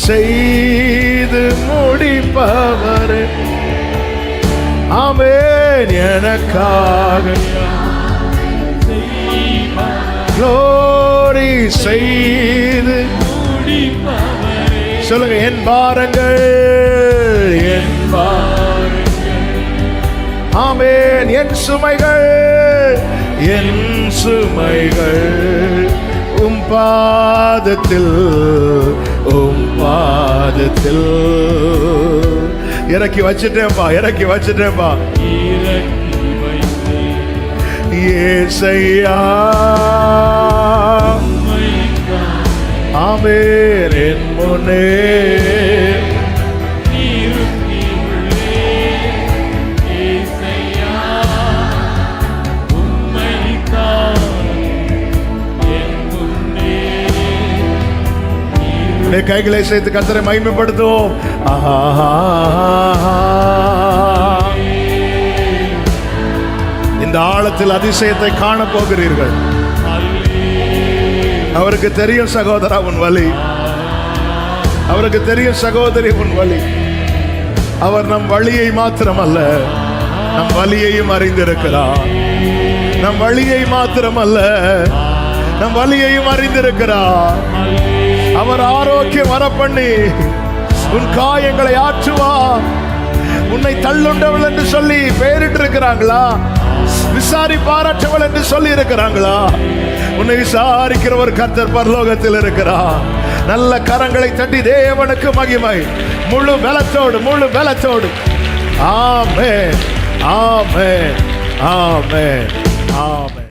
A: செய்து முடிப்பவரே. ஆமென். எனக்காக glory செய்து முடிப்பவரே. சொல்லுங்க, என் பாரங்கள், என் பாரங்கள். ஆமென். என் சுமைகள், என் சுமைகள் உம் பாதத்தில், உம் பாதத்தில் இறக்கி வச்சிட்டேன்பா, இறக்கி வச்சிட்டேன்பா. ஏசையா ஆமென். என் முன்னே கைகளை சேர்த்து கர்த்தரை மகிமைப்படுத்துவோம். இந்த ஆழத்தில் அதிசயத்தை காண போகிறீர்கள். அவருக்கு தெரியும் சகோதரா உன் வலி, அவருக்கு தெரியும் சகோதரி உன் வலி. அவர் நம் வழியை மாத்திரமல்ல, நம் வலியையும் அறிந்திருக்கிறார். நம் வழியை மாத்திரமல்ல, நம் வலியையும் அறிந்திருக்கிறார். அவர் ஆரோக்கியம் வர பண்ணி உன் காயங்களை ஆற்றுவார். உன்னை தள்ளுண்டவள் என்று சொல்லி பெயரிட்டு இருக்கிறாங்களா? விசாரிப்பாரற்றவள் என்று சொல்லி இருக்கிறாங்களா? உன்னை விசாரிக்கிற ஒரு கர்த்தர் பரலோகத்தில் இருக்கிறார். நல்ல கரங்களை தட்டி தேவனுக்கு மகிமை. முழு பலத்தோடு, முழு பலத்தோடு. ஆமென், ஆமென், ஆமென், ஆமென்.